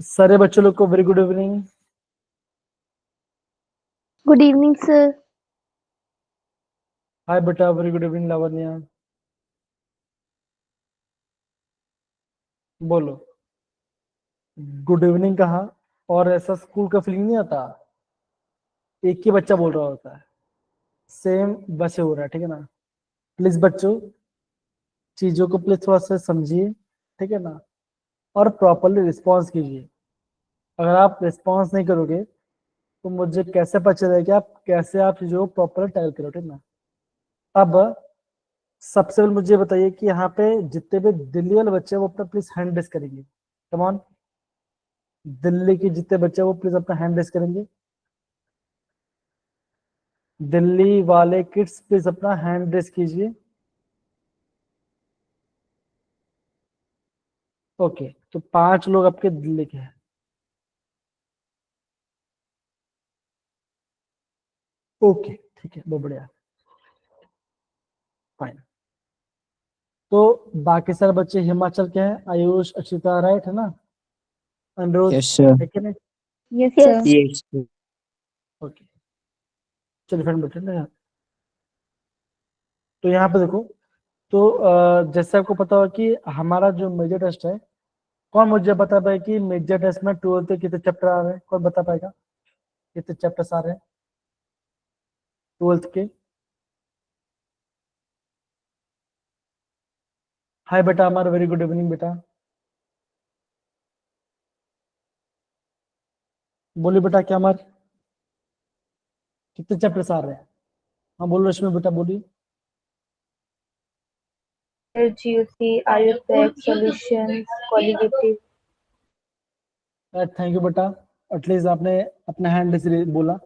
सारे बच्चों लोग को very good evening. Good evening sir. Hi बेटा, वेरी गुड इवनिंग लावण्या। बोलो गुड इवनिंग कहा, और ऐसा स्कूल का फीलिंग नहीं आता, एक ही बच्चा बोल रहा होता है, सेम वैसे हो रहा है, ठीक है ना। प्लीज बच्चों चीजों को प्लीज थोड़ा सा समझिए, ठीक है ना, और प्रॉपरली रिस्पॉन्स कीजिए। अगर आप रिस्पॉन्स नहीं करोगे तो मुझे कैसे पता चलेगा कि आप कैसे आप चीजों को प्रॉपरली टैकल करो, ठीक है ना। अब सबसे पहले मुझे बताइए कि यहाँ पे जितने भी दिल्ली वाले बच्चे हैं वो अपना प्लीज हैंड रेस करेंगे। कम ऑन, दिल्ली के जितने बच्चे हैं वो प्लीज अपना हैंड रेस करेंगे। दिल्ली वाले किड्स प्लीज अपना हैंड रेस कीजिए। ओके, तो 5 लोग आपके दिल्ली के हैं। ओके ठीक है, बहुत बढ़िया, फाइन। तो बाकी सारे बच्चे हिमाचल के हैं, आयुष अक्षिता, राइट है ना, अनुरोध यस सर। है कि नहीं? Yes sir. यस ओके चलिए फ्रेंड बैठे ना। तो यहाँ पे देखो, तो जैसे आपको पता हो कि हमारा जो मेजर टेस्ट है, कौन मुझे बता पाए कि मेजर टेस्ट में 12th के कितने चैप्टर आ रहे हैं? कौन बता पाएगा कितने चैप्टर्स आ रहे हैं 12th के? हाय बेटा हमारा, वेरी गुड इवनिंग बेटा। बोलिए बेटा, क्या हमारे कितने चैप्टर्स आ रहे हैं? हाँ बोलो रश्मि बेटा, बोलिए। GOC, IUPAC, solutions, qualitative। Thank you बेटा, एटलीस्ट आपने अपने हैंड से बोला।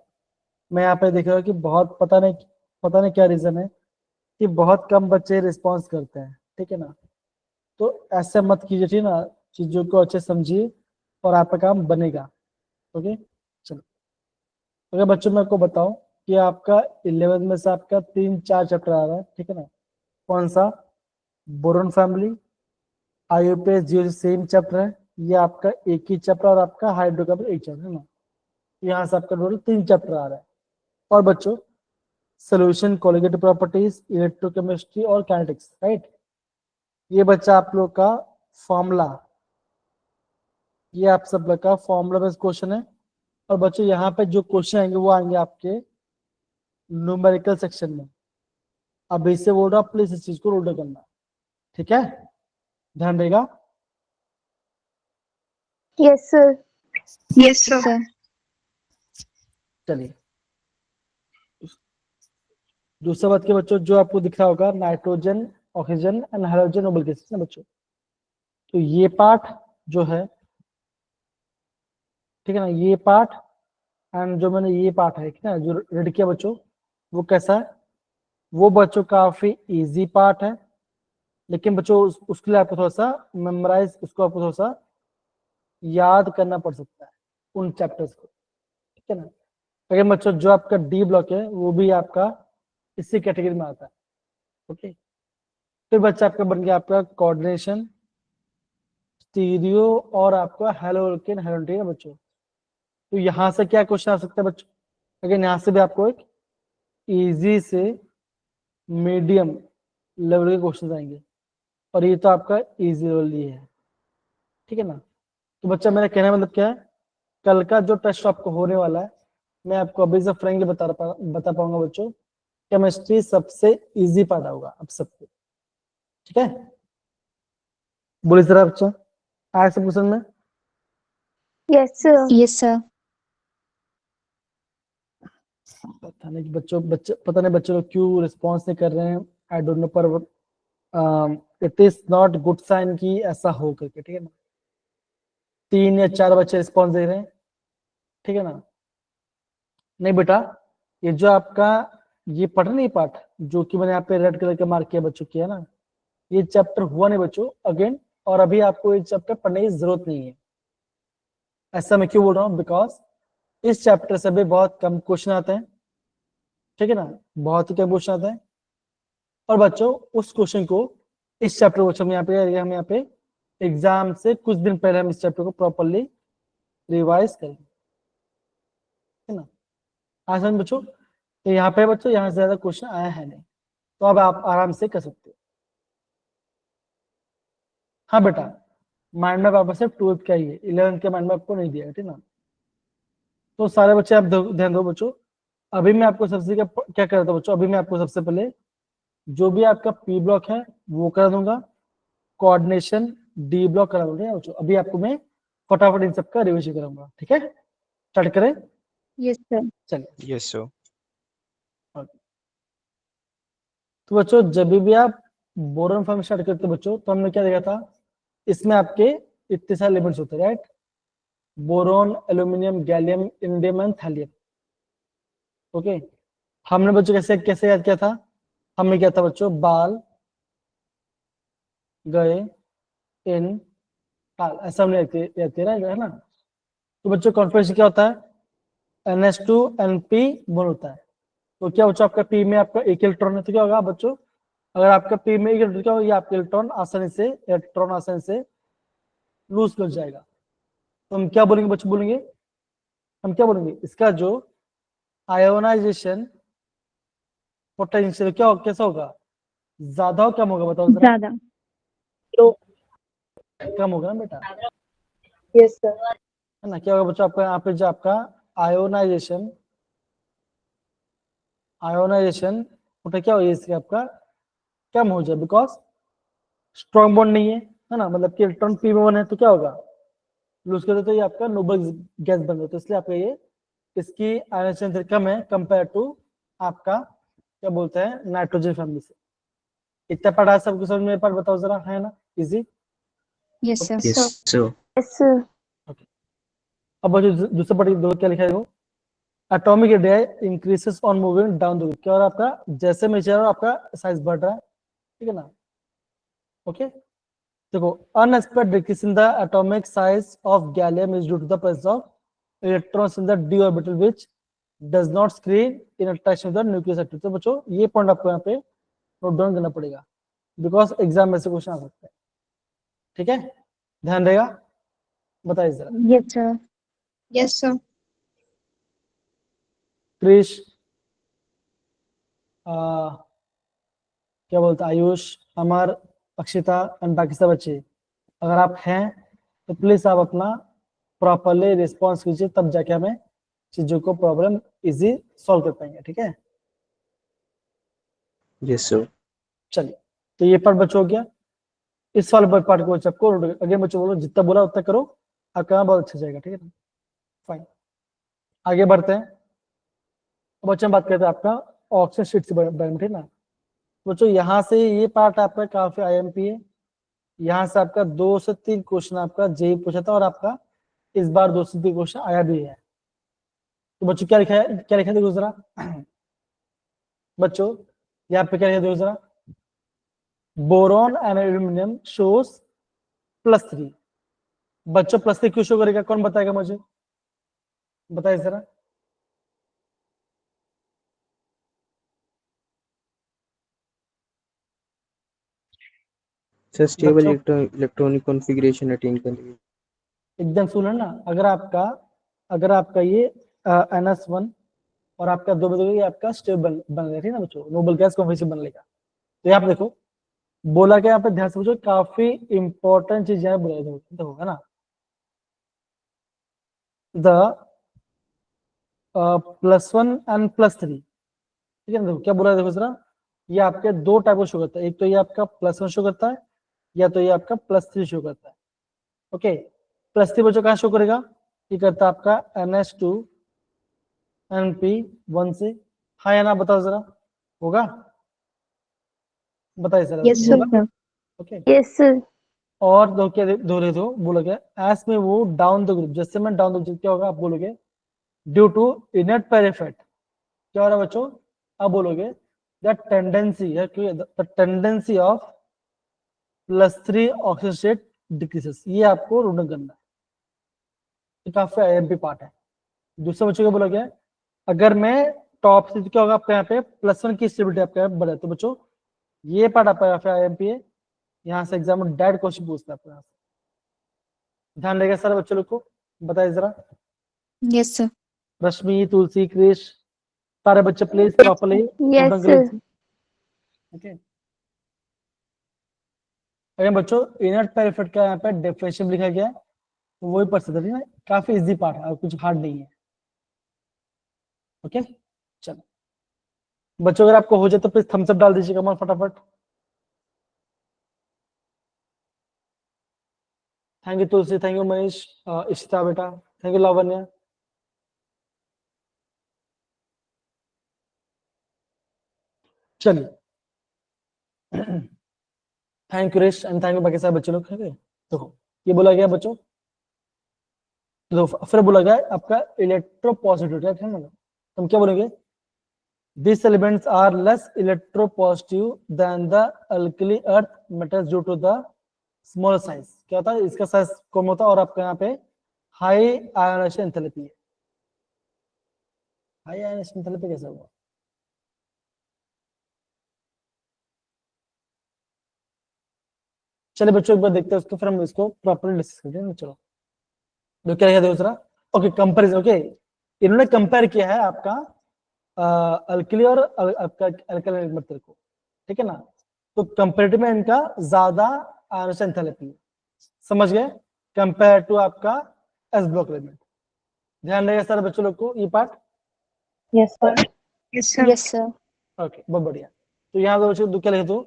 मैं यहाँ पे देख रहा हूँ कि बहुत पता नहीं क्या रीजन है कि बहुत कम बच्चे रिस्पॉन्स करते हैं, ठीक है ना। तो ऐसे मत कीजिए, ठीक है ना, चीजों को अच्छे समझिए और आपका काम बनेगा। ओके चलो। अगर बच्चों मैं आपको बताऊं कि आपका 11th में से आपका 3-4 चैप्टर आ रहा है, ठीक है ना। कौन सा? बोरोन फैमिली, आईयूपीएस जियो सेम चैप्टर है, ये आपका एक ही चैप्टर, और आपका हाइड्रोकार्बन एक चैप्टर है ना। यहाँ से आपका टोटल 3 चैप्टर आ रहा है। और बच्चों सोल्यूशन, कोलिगेटिव प्रॉपर्टीज, इलेक्ट्रोकेमिस्ट्री और काइनेटिक्स, राइट। ये बच्चा आप लोग का फॉर्मूला, ये आप सब लोग का फॉर्मूला बेस्ड क्वेश्चन है। और बच्चों यहाँ पे जो क्वेश्चन आएंगे वो आएंगे आपके न्यूमेरिकल सेक्शन में। अभी से बोल रहा हूँ, प्लीज इस चीज को नोट करना, ठीक है, ध्यान रहेगा। Yes sir. Yes sir. चलिए दूसरा बात के बच्चों, जो आपको दिख रहा होगा nitrogen, oxygen and hydrogen noble gases ना बच्चों, तो ये पार्ट जो है, ठीक है ना, ये पार्ट एंड जो मैंने ये पार्ट है, ठीक है ना, जो रेड किया बच्चों, वो कैसा है? वो बच्चों काफी इजी पार्ट है, लेकिन बच्चों उसके लिए आपको थोड़ा सा मेमोराइज, उसको आपको थोड़ा सा याद करना पड़ सकता है उन चैप्टर्स को, ठीक है ना। लेकिन बच्चों जो आपका डी ब्लॉक है वो भी आपका इसी कैटेगरी में आता है। ओके, फिर बच्चा आपका बन गया आपका कोऑर्डिनेशन, स्टीरियो और आपका हेलोकेन हेलोन है बच्चों। तो यहाँ से क्या क्वेश्चन आ सकता है बच्चों? लेकिन यहाँ से भी आपको एक इजी से मीडियम लेवल के क्वेश्चन आएंगे, और ये तो आपका इजी लेवल ही है, ठीक है ना। तो बच्चा मेरा कहने का मतलब क्या है, कल का जो टेस्ट आपको होने वाला है, मैं आपको अभी से फ्रेंकली बता पाऊंगा बच्चों, केमिस्ट्री सबसे इजी पार्ट होगा अब सबको, ठीक है। बोलिए जरा बच्चा, आया सब क्वेश्चन में? Yes sir. Yes sir. पता नहीं कि बच्चे पता नहीं बच्चे लोग क्यों रिस्पॉन्स नहीं कर रहे हैं, आई डोंट नो, पर it is not good sign कि ऐसा हो करके, ठीक है ना। 3 या 4 बच्चे रिस्पॉन्स दे रहे हैं, ठीक है ना। नहीं बेटा, ये जो आपका ये पढ़ नहीं पाठ, जो कि मैंने यहाँ पे रेड कलर के मार्क किया बच्चों की है ना, ये चैप्टर हुआ नहीं बच्चों अगेन, और अभी आपको ये चैप्टर पढ़ने की जरूरत नहीं है। ऐसा मैं क्यों बोल रहा हूँ? बिकॉज इस चैप्टर से भी बहुत कम क्वेश्चन आते हैं, ठीक है ना, बहुत ही कम क्वेश्चन आते हैं। और बच्चों उस क्वेश्चन को, इस चैप्टर को हम यहाँ पे एग्जाम से कुछ दिन पहले हम इस चैप्टर को प्रॉपरली रिवाइज करेंगे, है ना। हाँ समझ बच्चों, तो यहाँ पे बच्चों यहाँ से ज्यादा क्वेश्चन आया है नहीं, तो अब आप आराम से कर सकते हो। हाँ बेटा, माइंड मैप आपको सिर्फ 12th का ही है, 11th के माइंड मैप आपको नहीं दिया है, ठीक ना। तो सारे बच्चे आप ध्यान दो बच्चों, अभी मैं आपको सबसे क्या कर रहा था बच्चों, अभी मैं आपको सबसे पहले जो भी आपका पी ब्लॉक है वो करा दूंगा, कोऑर्डिनेशन डी ब्लॉक करा दूंगा बच्चों। अभी आपको मैं फटाफट इन सबका रिविजन कराऊंगा, ठीक है। स्टार्ट करें, Yes, sir. चलिए। Yes, sir. तो बच्चों जब भी आप बोरॉन फॉर्म स्टार्ट करते हो बच्चों, तो हमने क्या देखा था, इसमें आपके इतने सारे एलिमेंट्स होते हैं, right. Boron, aluminium, gallium, indium and thallium. Okay, हमने बच्चों कैसे कैसे याद किया था, हमने किया था बच्चों बाल गए इन काल, ऐसा हमने याद किया है ना। तो बच्चों कॉन्फिगरेशन क्या होता है, NH2NP बोन होता है। तो क्या बच्चों आपका P में आपका एक इलेक्ट्रॉन है, तो क्या होगा बच्चों, अगर आपका P में एक इलेक्ट्रॉन, क्या होगा, ये आपका इलेक्ट्रॉन आसानी से लूज कर जाएगा। तो हम क्या बोलेंगे बच्चों, हम क्या बोलेंगे, इसका जो आयोनाइजेशन पोटेंशियल क्या कैसा होगा, ज्यादा हो कम होगा, बताओ जरा। ज्यादा। कम होगा ना बेटा, Yes, sir. है ना। क्या होगा बच्चों आपका यहाँ पे जो आपका आयोनाइजेशन क्या होगा, इसके आपका कम हो जाए, बिकॉज स्ट्रॉन्ग बॉन्ड नहीं है ना, मतलब कि इलेक्ट्रॉन P में 1 है, तो क्या होगा, लूज कर देते, ये आपका नोबल गैस बन जाता है। तो इसलिए आपका ये इसकी आयोनाइजेशन कम है कंपेयर टू आपका क्या बोलते हैं नाइट्रोजन फैमिली से। इतना पढ़ा सबको समझ में, पर बताओ जरा, है ना easy. Yes, sir. Yes, sir. Yes, sir. अब बच्चों दूसरा पढ़िए, दो क्या लिखा है वो, atomic radius increases on moving down the group. क्या हो रहा है आपका, जैसे में चल रहा आपका साइज बढ़ रहा है, ठीक है ना। ओके, देखो unexpected decrease in the atomic size of gallium is due to the presence of electrons in the d orbital which does not screen in attraction with the nucleus activity. तो बच्चों ये पॉइंट आपको यहाँ पे note down करना पड़ेगा, because exam में से क्वेश्चन आ सकता है, ठीक है, ध्यान रहेगा। बताइए जरा Yes, sir. Yes, sir. Krrish, क्या बोलते हैं आयुष, अमर, अक्षिता एंड बाकी सब बच्चे, अगर आप हैं तो प्लीज आप अपना प्रॉपरली रिस्पॉन्स कीजिए, तब जाके हमें चीजों को प्रॉब्लम इजी सॉल्व कर पाएंगे, ठीक है। Yes, sir. चलिए, तो ये पार्ट बच्चों हो गया। इस वाले पार्ट को सबको अगेन बच्चों बोलो, जितना बोला उतना करो, आपका बहुत अच्छा जाएगा, ठीक है ना। फाइन, आगे बढ़ते हैं। अब बच्चों हम बात करते हैं आपका ऑक्सीजन शीट के बारे में, ठीक ना। बच्चों यहाँ से ये पार्ट आपका काफी IMP है, यहाँ से आपका 2 से 3 क्वेश्चन आपका जेई पूछा था, और आपका इस बार 2 से 3 क्वेश्चन आया भी है। तो बच्चों क्या लिखा है, देखो जरा बच्चों, यहाँ पे क्या लिखा है देखो जरा, बोरॉन एंड एल्यूमिनियम शोज +3। बच्चों +3 क्यों शो करेगा, कौन बताएगा मुझे, बताइए जरा। Sir, stable बच्चों electronic configuration attain कर लिए. एकदम सुनो ना, अगर आपका ये NS1 और आपका 2 बदल ये आपका स्टेबल बन रहा है ना बच्चों, नोबल गैस कॉन्फिगरेशन बन लेगा। तो यहाँ पे देखो बोला क्या, यहाँ पे ध्यान से बच्चों काफी इंपॉर्टेंट चीज यहाँ बोला देखो, है ना, द +1 एंड +3, ठीक है ना। देखो क्या बोला है देखो जरा, ये आपके 2 टाइप का शो करता है, एक तो ये आपका +1 शो करता है, या तो ये आपका +3 शो करता है। ओके, +3 बच्चों कहाँ शो करेगा, ये करता है आपका NH2NP1 से, हाँ या ना बताओ जरा, होगा, बताइए जरा। Yes, sir. होगा, ओके। Yes, sir. और दो क्या दो रहे तो बोलोगे एस में वो डाउन द ग्रुप, जैसे मैं डाउन द ग्रुप क्या होगा, आप बोलोगे due to inert pair effect, क्या हो रहा है बच्चों, आप बोलोगे द टेंडेंसी है, the tendency of +3 oxygen state decreases, ये आपको रूट करना है, ये काफी IMP पार्ट है। दूसरे बच्चों को बोलोगे अगर मैं टॉप से, क्या होगा आपका यहाँ पे +1 की स्टेबिलिटी आपका बढ़े, तो बच्चों ये पार्ट आपका IMP है, यहाँ से एग्जाम में डायरेक्ट क्वेश्चन पूछता है आपको यहाँ से, ध्यान रहेगा सारे बच्चों लोग को, बताइए जरा। Yes, sir. रश्मि, तुलसी, क्रिश, सारे बच्चे please properly Yes, sir. Okay. अगर बच्चों इनर्ट पेरिफेट का यहाँ पे डेफिनेशन लिखा गया है, तो वही पढ़ सकते हैं, काफी इजी पार्ट है और कुछ हार्ड नहीं है। ओके चलो बच्चों, अगर आपको हो जाए तो प्लीज थम्स अप डाल दीजिएगा कमाल फटाफट। Thank you Tulsi, thank you Manish, Ishita बेटा, थैंक यू लावण्य। चलिए thank you Rish and thank you बाकी सारे बच्चे लोग। देखो ये बोला गया बच्चों, तो फिर बोला गया आपका इलेक्ट्रोपॉजिटिव है ना, तो हम क्या बोलेंगे, these elements are less electropositive than the alkali earth metals due to the small size। क्या होता है, इसका साइज कम होता है और आपका यहाँ पे हाई आयनाइजेशन एंथैल्पी है। हाई आयनाइजेशन एंथैल्पी कैसे हुआ, चलिए बच्चों एक बार देखते हैं उसको, फिर हम इसको प्रॉपर्ली डिस्कस करते हैं। चलो तो क्या लिखा दूसरा, ओके कंपेरिजन। ओके इन्होंने कंपेयर किया है आपका अल्कली और आपका अल्कलाइन मेटल को, ठीक है ना, तो कंपेरेटिव में इनका ज्यादा आयनाइजेशन एंथैल्पी है, समझ गए, कंपेयर टू आपका एस ब्लॉक एलिमेंट। ध्यान रहेगा सारे बच्चों लोग को ये part. Yes, sir. Yes, sir. Yes, sir. Okay बहुत बढ़िया। तो यहाँ पे बच्चों क्या लिखे दो,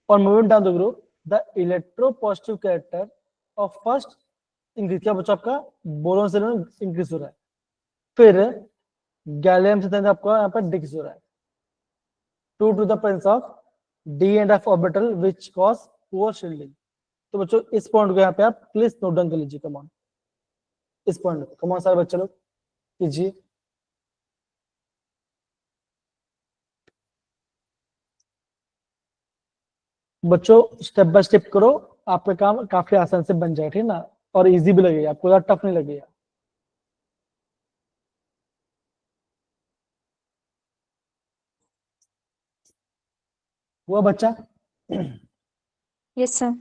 और movement down the group the electropositive character of first increase, क्या बच्चों आपका बोरोन से इंक्रीज हो रहा है, फिर गैलियम से आपका यहाँ पर डिक्रीज हो रहा है, to to the presence of d and f orbital which cause poor shielding. तो बच्चों इस पॉइंट को यहाँ पे आप प्लीज नोट डाउन कर लीजिए, कमान इस पॉइंट को, कमान सारे बच्चे लोग कीजिए। बच्चों स्टेप बाय स्टेप करो, आपका काम काफी आसान से बन जाए, ठीक है ना, और इजी भी लगेगा आपको, ज्यादा टफ नहीं लगेगा। हुआ बच्चा? Yes, sir.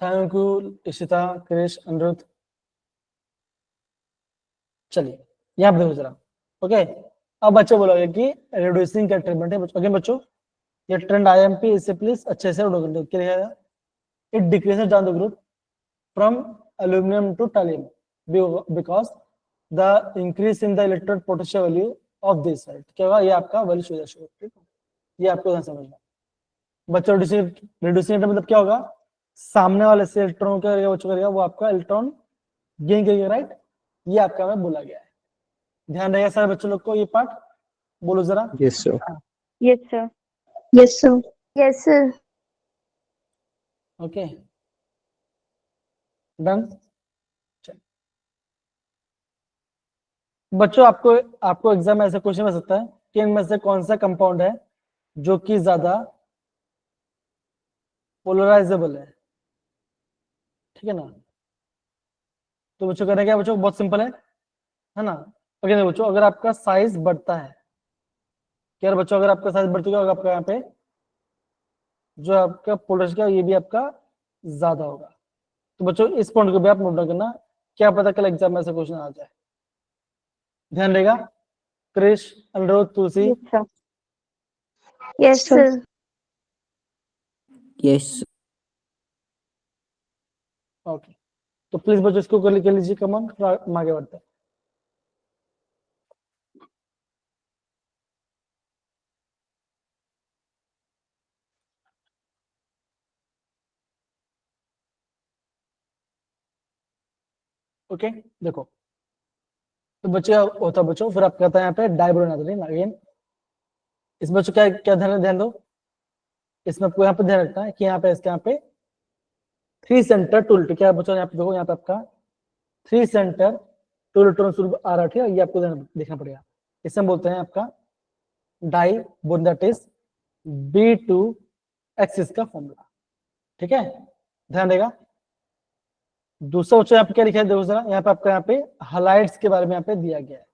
Thank you Ishita, Krish, Aniruddh. चलिए यहाँ पे देखो जरा, ओके अब बच्चे बोलोगे कि रिड्यूसिंग का ट्रीटमेंट है बच्चों। अगेन बच्चों ये ट्रेंड आईएमपी, इसे प्लीज अच्छे से नोट कर लिया, it decreases down the group from aluminum to thallium because the increase in the electrode potential value of this side, क्या होगा, ये आपका वैल्यू शो जाएगा, ठीक है, ये आपको ध्यान समझना। बच्चों रिड्यूसिंग मतलब क्या होगा, सामने वाले से इलेक्ट्रॉन क्या करेगा बच्चों, करेगा वो आपका इलेक्ट्रॉन गेन करेगा, राइट, ये आपका में बोला गया है। ध्यान रहेगा सारे बच्चों लोग को ये पार्ट, बोलो जरा। Yes, sir. Yes, sir. Yes, sir. Yes, sir. Okay done. बच्चों आपको आपको एग्जाम में ऐसा क्वेश्चन बन सकता है कि इनमें से कौन सा कंपाउंड है जो कि ज्यादा पोलराइजेबल है ना। तो बच्चों करना क्या, बच्चों बहुत सिंपल है ना। अगर बच्चों अगर आपका साइज बढ़ता है, क्या बच्चों अगर आपका साइज बढ़ चुका होगा, आपका यहाँ पे जो आपका पोलराइजेशन का ये भी आपका ज्यादा होगा। तो बच्चों इस पॉइंट को भी आप नोट डाउन करना, क्या पता कल एग्जाम में ऐसा क्वेश्चन आ जाए। ध्यान रहेगा क्रिश, अनिरुद्ध, तुलसी। Yes, sir. Yes, Sir. sir. Yes. Okay तो प्लीज बच्चों इसको कर लीजिए, कमान हम आगे बढ़ते हैं। ओके देखो तो बच्चे होता बच्चों, फिर आप कहता है यहाँ पे डाइब्रोन आता है ना, अगेन इस बच्चों क्या क्या ध्यान दो, इसमें आपको यहाँ पे ध्यान रखना है कि यहाँ पे इसके यहाँ पे 3 सेंटर टू इलेक्ट्रॉन, क्या बच्चों यहाँ पे देखो, यहाँ पे आपका 3 सेंटर टू इलेक्ट्रॉन आ रहा है, ये आपको देखना पड़ेगा। इसे हम बोलते हैं आपका डाई बोन, दैट इज B2 एक्सिस का फॉर्मूला, ठीक है, ध्यान देगा। दूसरा बच्चों यहाँ पे क्या लिखा है देखो जरा, यहाँ पे आपका यहाँ पे हलाइड्स के बारे में यहाँ पे दिया गया है।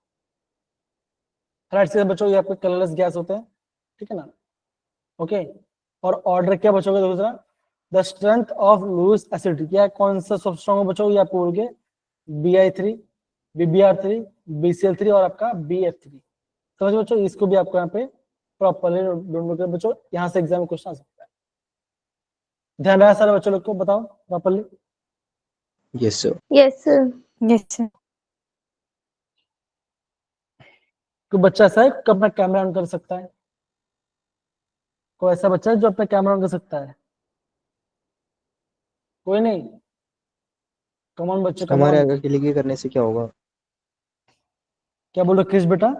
हलाइड्स के बच्चों ये आपके कलरलेस गैस होते हैं, ठीक है ना, ओके। और ऑर्डर क्या बच्चों का देखो जरा, the strength of Lewis acid, क्या कौन सा सबसे स्ट्रॉन्ग है बच्चों, ये आपको बोल के Bi3, BbR3, BCl3 और आपका BF3। समझ बच्चों, इसको भी आपको यहाँ पे प्रॉपरली ढूंढ के बच्चों यहाँ से एग्जाम में क्वेश्चन आ सकता है। ध्यान रहा सारे बच्चों लोग को, बताओ properly. Yes, sir. Yes, sir. Yes, sir. कोई बच्चा ऐसा है कि अपना कैमरा ऑन कर सकता है? कोई ऐसा बच्चा है जो अपना कैमरा ऑन कर सकता है? कोई नहीं? कमॉन बच्चे, हमारे कमॉन। अकेले के करने से क्या होगा? क्या बोल रहे क्रिश बेटा?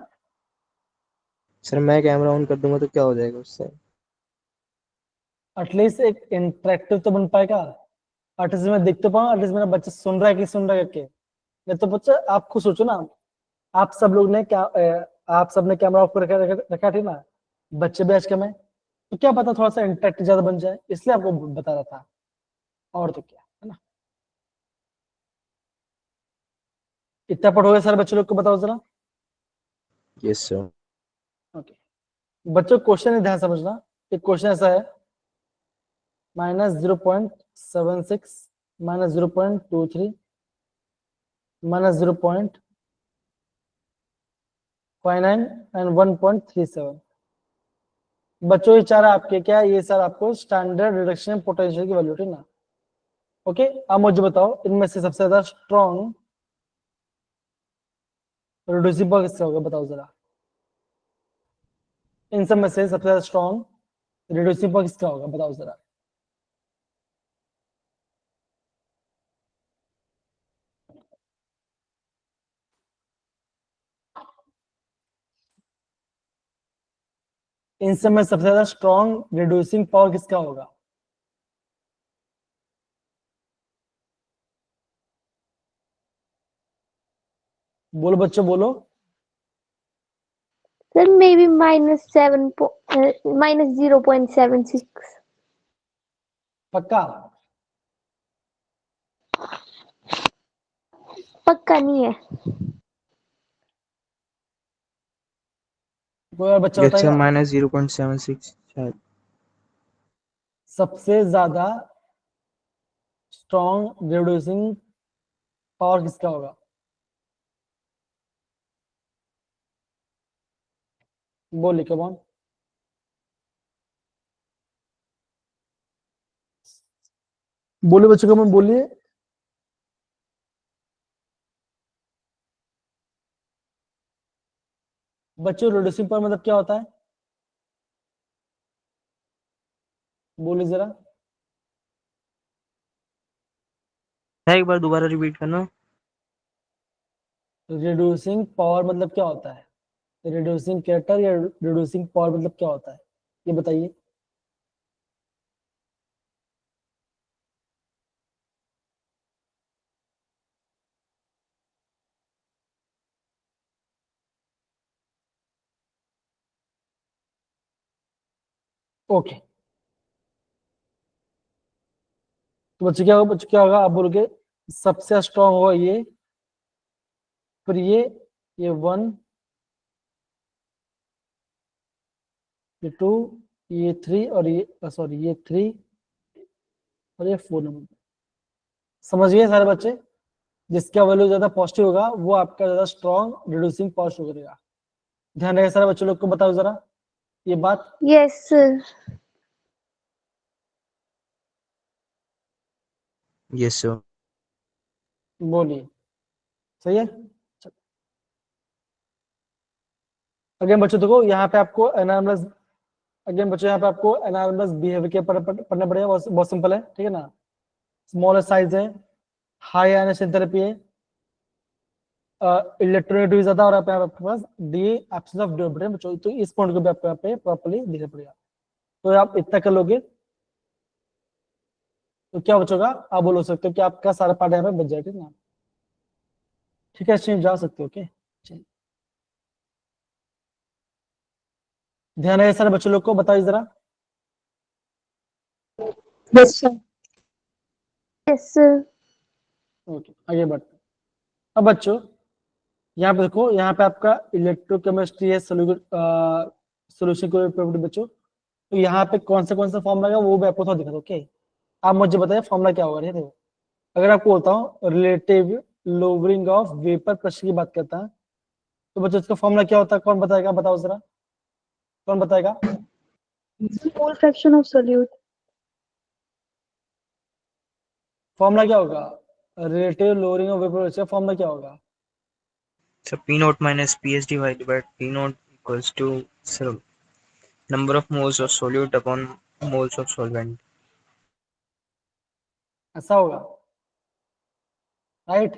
सर मैं कैमरा ऑन कर दूंगा तो क्या हो जाएगा उससे? एटलीस्ट एक इंटरेक्टिव तो बन पाएगा। एटलीस्ट मैं देख तो पाऊँ, एटलीस्ट मेरा बच्चा सुन रहा है कि सुन रहा है करके। नहीं तो बच्चा आप खुद सोचो ना, आप सब लोग ने क्या आप सबने कैमरा ऑफ कर रखा थी ना, बच्चे भी आज कम है, तो क्या पता थोड़ा सा इंटरेक्ट ज्यादा बन जाए, इसलिए आपको बता रहा था, और तो क्या है ना। इतना पढ़ हो गया सारे बच्चे लोग को, बताओ जरा। Yes, sir. ओके बच्चों, क्वेश्चन ध्यान समझना। एक क्वेश्चन ऐसा है, -0.76 -0.23 -0.59 एंड 1.37। बच्चों ये चार आपके क्या है, ये सर आपको स्टैंडर्ड रिडक्शन पोटेंशियल की वैल्यू थी ना। ओके अब मुझे बताओ इनमें से सबसे ज्यादा स्ट्रॉन्ग रिड्यूसिंग पावर किसका होगा, बताओ जरा। इन सब में से सबसे ज्यादा स्ट्रॉन्ग रिड्यूसिंग पावर किसका होगा, बताओ जरा। इन सब में सबसे ज्यादा स्ट्रॉन्ग रिड्यूसिंग पावर किसका होगा? बोलो बच्चों बोलो। Sir, maybe -0.76. पक्का? पक्का नहीं है। कोई और बच्चा Yes, sir. बताएगा? -0.76 शायद। सबसे ज्यादा स्ट्रॉन्ग रिड्यूसिंग पावर किसका होगा? बोलिए कौन? बोलिए बच्चों कौन, बोलिए। बच्चों रिड्यूसिंग पावर मतलब क्या होता है, बोलिए जरा। एक बार दोबारा रिपीट करना। रिड्यूसिंग पावर मतलब क्या होता है, रिड्यूसिंग कैरेक्टर या रिड्यूसिंग पावर मतलब क्या होता है, ये बताइए। ओके तो बच्चे क्या होगा, बच्चे क्या होगा, आप बोलोगे सबसे स्ट्रॉन्ग होगा ये, फिर ये 1, ये 2, ये 3 और ये सॉरी ये 3 और ये 4 नंबर। समझ गए सारे बच्चे? जिसका वैल्यू ज्यादा पॉजिटिव होगा वो आपका ज्यादा स्ट्रॉन्ग रिड्यूसिंग पावर शो करेगा। ध्यान रहे सारे बच्चों लोग को, बताओ जरा ये बात। Yes, sir. Yes, sir. बोलिए सही है। अगेन बच्चों देखो यहाँ पे आपको एनालिसिस, अगेन बच्चों यहाँ पे आपको एनालिसिस बिहेवियर के पढ़ना पड़ेगा, बहुत सिंपल है, ठीक है ना। स्मॉल साइज है, हाई आयनाइजेशन थेरेपी है, इलेक्ट्रोनेटिव ज्यादा, और आपके पास डी एब्सेंस ऑफ डिओप्रियम बच्चों, तो इस पॉइंट को भी आपको यहाँ पे प्रॉपर्ली देखना पड़ेगा। तो आप इतना कर लोगे तो क्या बचोगा, आप बोल सकते हो कि आपका सारा पार्ट यहाँ पे बच जाएगा ना। ठीक है स्ट्रीम जा सकते हो, ओके। ध्यान रहे सारे बच्चों लोग को, बताइए जरा। Yes, sir. Yes, sir. Okay आगे बढ़ते हैं। अब बच्चों यहाँ पे देखो, यहाँ पे आपका इलेक्ट्रोकेमिस्ट्री है, सोल्यूशन को प्रॉपर्टी बच्चों, तो यहाँ पे कौन सा फॉर्म लगा वो भी आपको थोड़ा दिखा दो, ओके। आप मुझे बताइए फॉर्मूला क्या होगा, ठीक है। अगर आपको बोलता हूँ relative lowering of vapour pressure की बात करता है, तो बच्चों इसका फॉर्मूला क्या होता है, कौन बताएगा, बताओ जरा, कौन बताएगा। Mole fraction of solute. Formula क्या होगा, relative lowering of vapour pressure, formula क्या होगा। So P naught minus PS divided by P naught equals to, sir, number of moles of solute upon moles of solvent. ऐसा होगा, right.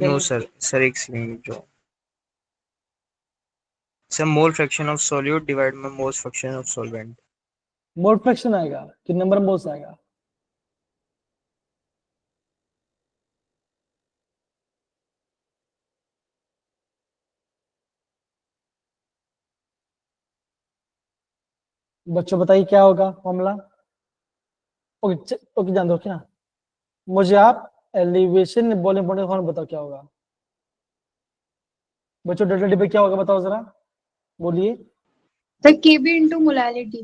No sir, sir एक second जो sir mole fraction of solute divided by moles fraction of solvent. Mole fraction आएगा कि number moles आएगा। बच्चों बताइए क्या होगा फॉर्मूला। ओके ओके, जान दो क्या, मुझे आप एलिवेशन बॉइलिंग पॉइंट फॉर्मूला बताओ क्या होगा। बच्चों डेल्टा टी पे क्या होगा बताओ जरा, बोलिए। The Kb into molality.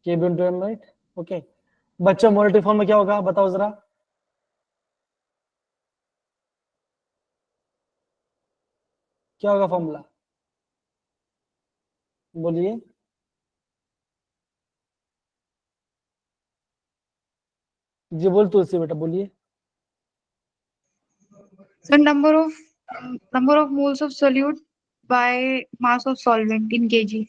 K B into M, right. Okay बच्चों मोलरिटी फॉर्म में क्या होगा बताओ जरा, क्या होगा फॉर्मूला, बोलिए। जी बोल तुलसी बेटा, बोलिए। So number of moles of solute by mass of solvent in kg.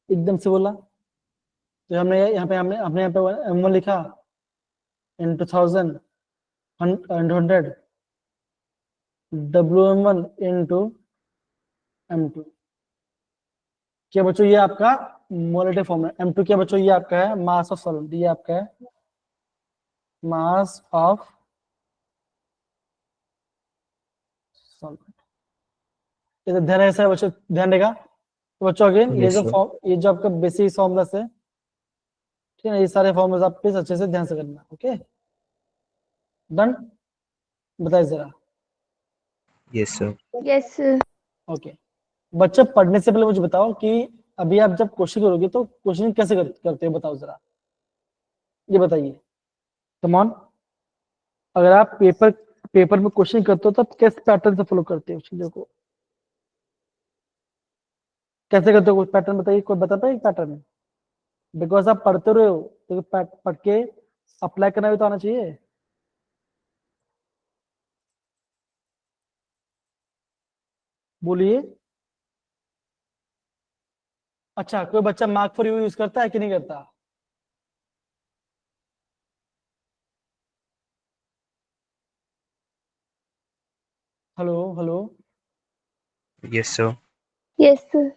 एकदम से बोला, तो हमने हमने यहाँ पे M1 लिखा इंटू 1000 100 WM1 इंटू M2। क्या बच्चों ये आपका मोलरिटी फॉर्मूला, M2 क्या बच्चों ये आपका है मास ऑफ सॉल्वेंट, ये आपका है मास ऑफ सॉल्वेंट। इधर ध्यान ऐसा बच्चों, ध्यान देगा। तो बच्चों अगेन ये Yes जो sir. ये जो आपका बेसिक फॉर्मूला है, ठीक है ना, ये सारे फॉर्मूलाज आप प्लीज अच्छे से ध्यान से करना, ओके डन। बताइए जरा। Yes sir. Yes, sir. Okay बच्चों पढ़ने से पहले मुझे बताओ कि अभी आप जब क्वेश्चन करोगे तो क्वेश्चन कैसे करते हो बताओ जरा, ये बताइए। कम ऑन, अगर आप पेपर में क्वेश्चन करते हो तब किस पैटर्न से फॉलो करते हो चीजों को, कैसे करते हो, कोई पैटर्न बताइए, कोई बताता है पैटर्न। बिकॉज आप पढ़ते रहे हो तो पढ़ के अप्लाई करना भी तो आना चाहिए। बोलिए। अच्छा कोई बच्चा मार्क फॉर यू यूज करता है कि नहीं करता। Hello hello. Yes sir. Yes, sir.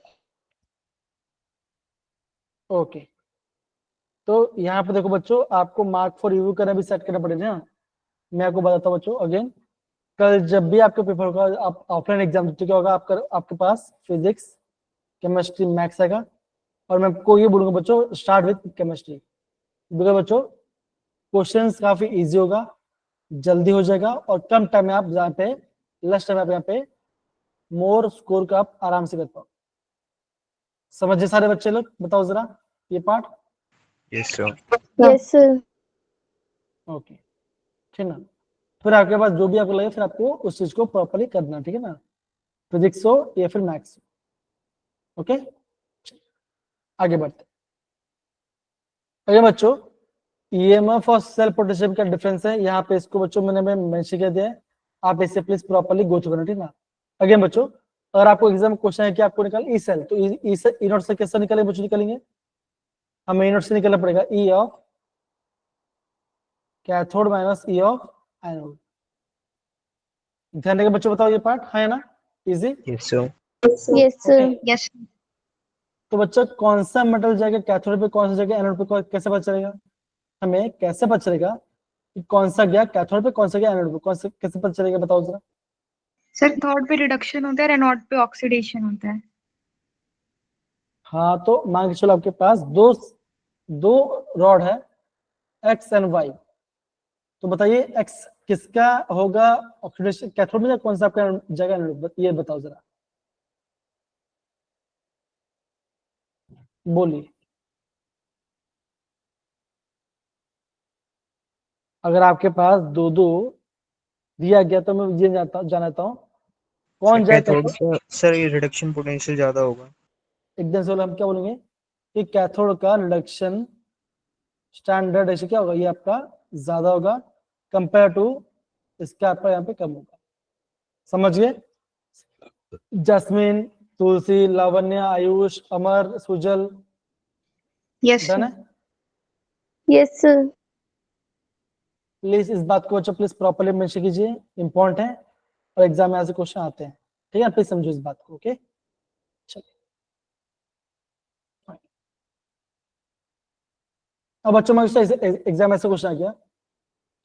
Okay तो यहाँ पे देखो बच्चों, आपको मार्क फॉर रिव्यू करना भी सेट करना पड़ेगा ना। मैं आपको बताता हूँ बच्चों अगेन, कल जब भी आपका पेपर होगा, आप ऑफलाइन एग्जाम देते क्या होगा, आपके पास फिजिक्स केमिस्ट्री मैथ्स आएगा, और मैं आपको ये बोलूंगा बच्चों स्टार्ट विद केमिस्ट्री। बिकॉज बच्चों क्वेश्चंस काफी इजी होगा, जल्दी हो जाएगा, और कम टाइम में आप यहाँ पे लेस टाइम आप यहाँ पे मोर स्कोर का आप आराम से कर पाओ। समझे सारे बच्चे लोग, बताओ जरा ये part. Yes sir. Yes, sir. Okay ठीक ना, फिर आपके पास जो भी आपको लगे फिर आपको उस चीज को प्रॉपरली करना, ठीक है ना, फिजिक्स हो या फिर मैथ्स। ओके आगे बढ़ते। अगे बच्चों ईएमएफ और सेल पोटेंशियल का डिफरेंस है, यहाँ पे इसको बच्चों मैंने मेंशन कर दिया है, आप इसे प्लीज प्रॉपरली गो थ्रू करना, ठीक ना। अगेन बच्चों अगर आपको एग्जाम क्वेश्चन है कि आपको निकाल ई सेल, तो ई से ई नॉट से कैसे निकालेंगे बच्चों, निकालेंगे हमें ई नॉट से निकालना पड़ेगा ई of cathode minus E of anode. ध्यान देकर बच्चों बताओ ये पार्ट है ना easy. Yes sir. Yes, sir. Yes. तो बच्चा कौन सा मेटल जाएगा कैथोड पे, कौन सा जाएगा एनोड पे, कैसे पता चलेगा, हमें कैसे पता चलेगा कि कौन सा गया कैथोड पे, कौन सा गया एनोड पे, कौन सा कैसे पता चलेगा बताओ जरा। Sir, थर्ड पे रिडक्शन होता है, रेनॉल्ट पे ऑक्सीडेशन होता है। हाँ तो मान के चलो आपके पास दो रॉड है एक्स एंड वाई, तो बताइए एक्स किसका होगा ऑक्सीडेशन कैथोड में, या कौन सा आपका जगह एनोड पे, ये बताओ जरा, बोलिए। अगर आपके पास दो दो दिया गया तो मैं ये जानता हूँ कौन जाए कैथोड कैथोड। का सर ये रिडक्शन पोटेंशियल ज्यादा होगा। एकदम से हम क्या बोलेंगे कि कैथोड का रिडक्शन स्टैंडर्ड रेशियो क्या होगा, ये आपका ज्यादा होगा कंपेयर टू इसका आपका यहाँ पे कम होगा। समझ गए? जस्मीन, तुलसी, लावण्य, आयुष, अमर, सुजल, Yes, डन sir. है? Yes, sir. प्लीज इस बात को बच्चों प्लीज प्रॉपर्ली मेंशन कीजिए, इंपॉर्टेंट है और एग्जाम में ऐसे क्वेश्चन आते हैं। ठीक है, प्लीज समझो इस बात को। ओके, चलिए। अब बच्चों में एग्जाम ऐसे क्वेश्चन आ गया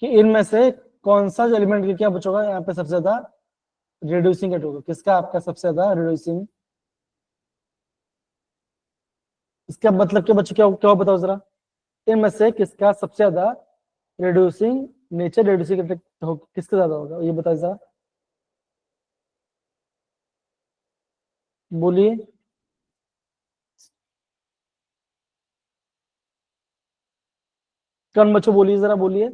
कि इनमें से कौन सा जो एलिमेंट की क्या बचोगा यहाँ पे सबसे ज्यादा रिड्यूसिंग रेट होगा, किसका आपका सबसे ज्यादा रिड्यूसिंग। इसका मतलब क्या बच्चों, क्या क्या बताओ जरा, इनमें से किसका सबसे ज्यादा रिड्यूसिंग नेचर, रिड्यूसिंग इफेक्ट किसका ज्यादा होगा, ये बताओ जरा, बोलिए। कौन बच्चों बोलिए जरा, बोलिए।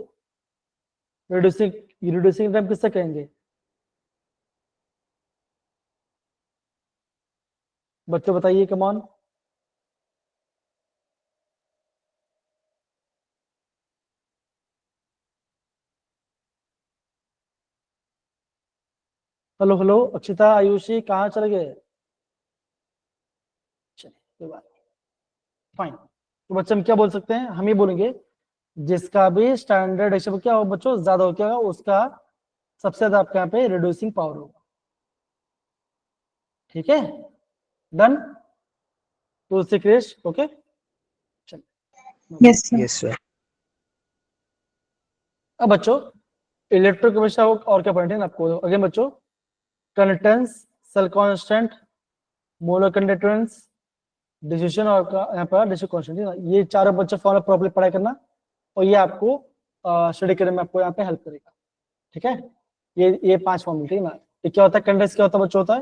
रिड्यूसिंग, रिड्यूसिंग टाइम किससे कहेंगे बच्चों, बताइए कमान। हेलो हेलो, अक्षिता, आयुषी कहाँ चले गए? चलिए कोई बात, फाइन। तो बच्चे हम क्या बोल सकते हैं, हम ये बोलेंगे जिसका भी स्टैंडर्ड रेशियो क्या हो बच्चों ज्यादा हो, क्या होगा उसका सबसे ज्यादा आपके यहाँ पे रिड्यूसिंग पावर होगा। ठीक है, डन। तुलसी क्रिश, ओके, चलिए। Yes, sir. Yes sir. अब बच्चों इलेक्ट्रोकेमिस्ट्री और क्या पॉइंट है आपको, अगेन बच्चों, conductance, cell constant, molar conductance, distribution और यहाँ पर डिस्ट्रीब्यूशन कांस्टेंट, है ना, ये चारों बच्चों फॉर्मूला प्रॉपर्ली पढ़ाई करना और ये आपको स्टडी करने में आपको यहाँ पे हेल्प करेगा। ठीक है, ये 5 फॉर्मूला, ठीक है ना। ये क्या होता है, कंडेंस क्या होता है बच्चों, होता है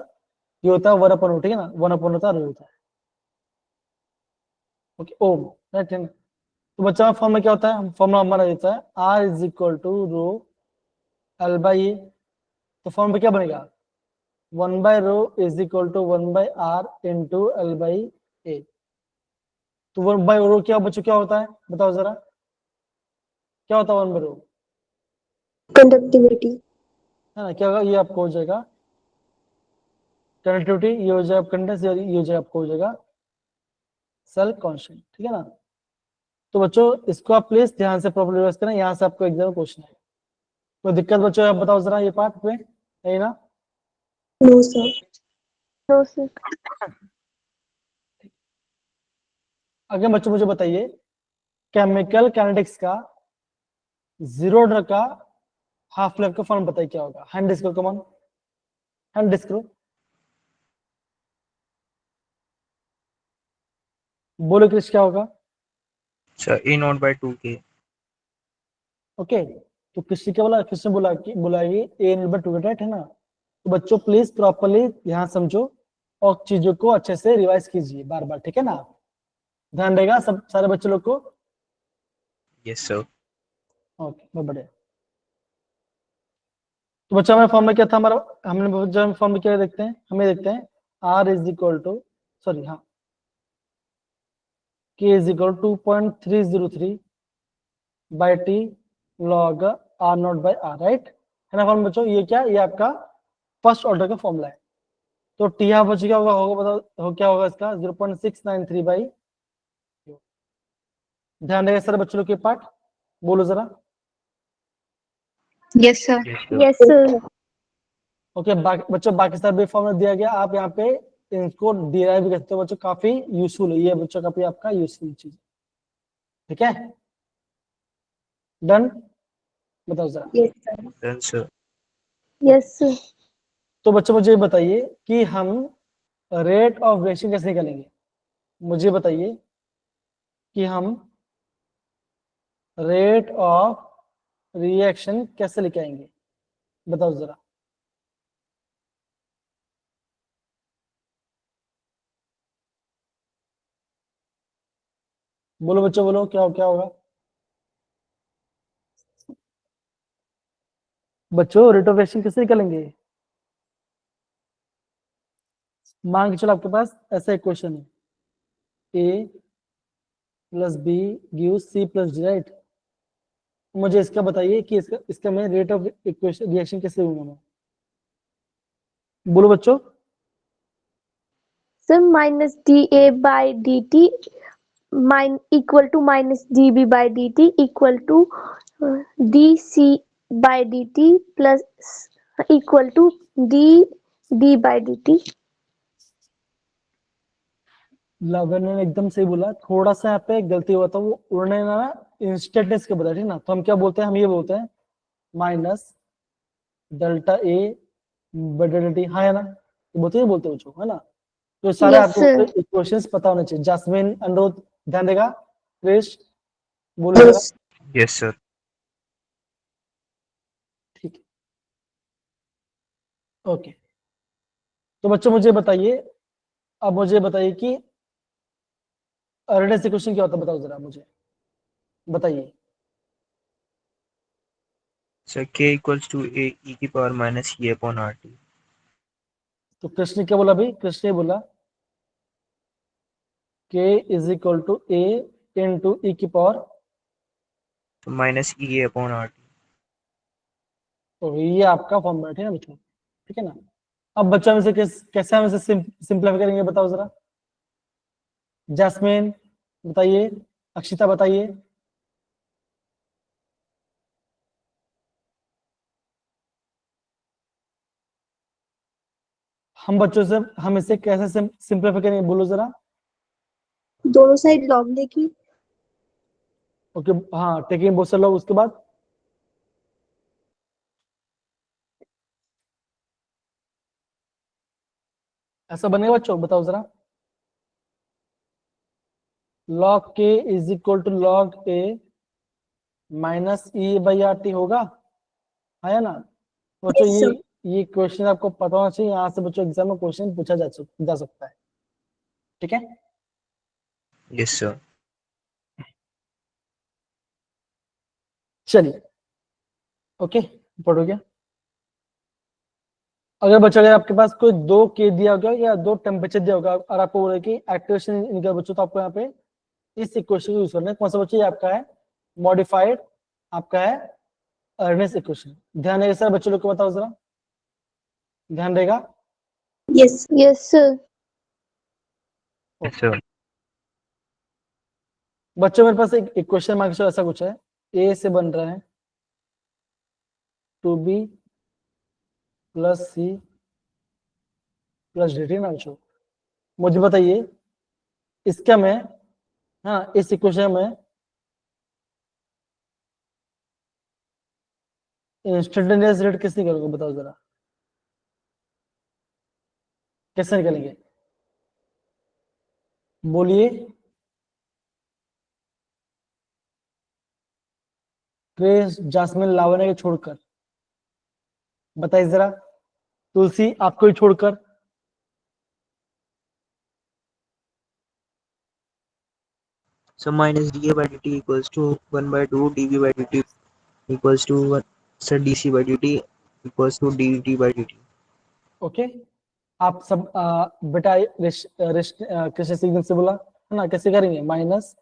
ये होता है 1/, ठीक है ना, 1/, होता है रो होता है। ओके, ओम, राइट है ना। तो बच्चा फॉर्मूला क्या होता है, फॉर्मूला हमारा देता है R is equal to rho L by A. तो फॉर्मूला क्या बनेगा, 1/रो is equal to 1/r into L by A. तो 1/रो क्या बच्चों क्या होता है, बताओ जरा, क्या होता है 1/रो, Conductivity. है ना, क्या होगा, ये आपको हो जाएगा कंडक्टिविटी, ये हो जाएगा कंडेंस, ये हो जाएगा आपको हो जाएगा सेल कांस्टेंट। ठीक है ना। तो बच्चों इसको आप प्लीज ध्यान से प्रॉपर्ली रिवाइज करें, यहाँ से आपको एग्जाम क्वेश्चन है। कोई दिक्कत बच्चों, आप बताओ जरा ये पार्ट पे, है ना। No, sir. No, sir. अगर बच्चों मुझे बताइए केमिकल काइनेटिक्स का जीरो ऑर्डर का हाफ लाइफ का फॉर्म बताइए क्या होगा, हैंड डिस्क करो, कम ऑन, हैंड डिस्क करो, बोलो क्रिश क्या होगा। Sir A naught by 2k। Okay, तो किसी क्या बोला, किसने बोला कि बुलाइए ए नंबर 2 राइट है ना। तो बच्चों प्लीज प्रॉपर्ली यहाँ समझो और चीजों को अच्छे से रिवाइज कीजिए बार बार, ठीक है ना, ध्यान रहेगा सब सारे बच्चे लोग को। Yes sir. ओके, बहुत बढ़िया। तो बच्चा हमारा फॉर्म में क्या था, हमारा हमने जब हम फॉर्म में क्या देखते हैं, हमें देखते हैं R is equal to, sorry हाँ, K is equal 2.303 by T log R naught by R, right है ना फॉर्म बच्चों, ये क्या, ये आपका फर्स्ट ऑर्डर का फॉर्मूला है। तो टी हाफ बच्चों क्या होगा बताओ, क्या होगा इसका 0.693 बाई, ध्यान रहेगा सारे बच्चों लोग के पार्ट, बोलो जरा। Yes, sir. Yes, sir. Okay, बच्चों बाकी सारे भी फॉर्मूला दिया गया, आप यहाँ पे इनको डिराइव भी करते हो बच्चों, काफी यूजफुल है ये बच्चों, काफी आपका यूजफुल चीज, ठीक है, डन, बताओ जरा। Yes, sir. Done sir. Yes, sir. तो बच्चों मुझे बताइए कि हम रेट ऑफ रिएक्शन कैसे निकालेंगे, मुझे बताइए कि हम रेट ऑफ रिएक्शन कैसे लेके आएंगे, बताओ जरा। बोलो बच्चों, बोलो क्या क्या होगा। बच्चों रेट ऑफ रिएक्शन कैसे निकालेंगे? मान के चलो आपके पास ऐसा एक क्वेश्चन है, A plus B give C plus D, right? मुझे इसका बताइए कि इसका मैं रेट ऑफ इक्वेशन रिएक्शन कैसे लूंगा मैं? बोलो बच्चों। Sir, minus dA by dt equal to minus dB by dt equal to dC by dt plus equal to d by dt. लगन ने एकदम सही बोला, थोड़ा सा यहाँ पे गलती हुआ था, वो उन्होंने ना इंस्टेंटनेस के बताया, ठीक ना? तो हम क्या बोलते हैं, हम ये बोलते हैं माइनस डेल्टा ए बटा डी, हाँ है ना? तो बोलते बच्चों, है ना? तो सारे Yes, आपको sir. इक्वेशंस पता होने चाहिए। जास्मिन, अनुरोध ध्यान देगा। क्रिश बोलो जरा। Yes. Yes, sir. ठीक है, ओके। तो बच्चों मुझे बताइए, अब मुझे बताइए कि रेडियस इक्वेशन क्या होता है, बताओ जरा मुझे, बताइए। So k equals to a e की power minus e upon rt. तो कृष्ण ने क्या बोला भाई? कृष्ण ने बोला k is equal to A into E की power, So minus e upon rt. तो ये आपका फॉर्मूला है ना बच्चों, ठीक है ना? अब बच्चों में से कैसे हम इसे सिंप्लीफाई करेंगे, बताओ जरा। जैस्मिन बताइए, अक्षिता बताइए। हम बच्चों से हम इसे कैसे सिंप्लीफाई करेंगे, बोलो जरा। दोनों साइड लॉग लेके. ओके, हाँ, टेकिंग बोथ साइड लॉग, उसके बाद ऐसा बनेगा बच्चों, बताओ जरा। लॉग के is equal to log A minus E by R T होगा, है ना? बच्चों Yes, sir. ये क्वेश्चन आपको पता होना चाहिए, यहाँ से बच्चों एग्जाम में क्वेश्चन पूछा जा सकता है, ठीक है? Yes, sir. चलिए, ओके, पढ़ हो गया। अगर बच्चों, अगर आपके पास कोई दो के दिया होगा या दो टेम्परेचर दिया होगा और आपको बोल रहे कि एक्टिवेशन निकल बच्चों, तो आपको यहाँ पे इस इक्वेशन को यूज करना है। कौन सा बच्चों? ये आपका है मॉडिफाइड, आपका है अर्नेस्ट इक्वेशन। ध्यान रहेगा सर, बच्चों लोग को बताओ जरा, ध्यान रहेगा। Yes. Yes, sir. Yes, sir. बच्चों मेरे पास एक इक्वेशन मार्क ऐसा कुछ है, ए से बन रहा है 2b प्लस सी प्लस डी ना बच्चों। मुझे बताइए इसका मैं, हाँ, इस इक्वेशन में इंस्टेंटेनियस रेट कैसे निकालोगे, बताओ जरा, कैसे निकालेंगे, बोलिए। क्रिस, जासमिन, लावण्य के छोड़कर बताइए जरा, तुलसी आपको ही छोड़कर। So minus dA by dt equals to 1 by 2 dV by dt equals to 1. So dC by dt equals to dt by dt. Okay, आप सब बेटा कृष्ण सिग्नल से बोला है ना, कैसे करेंगे? Minus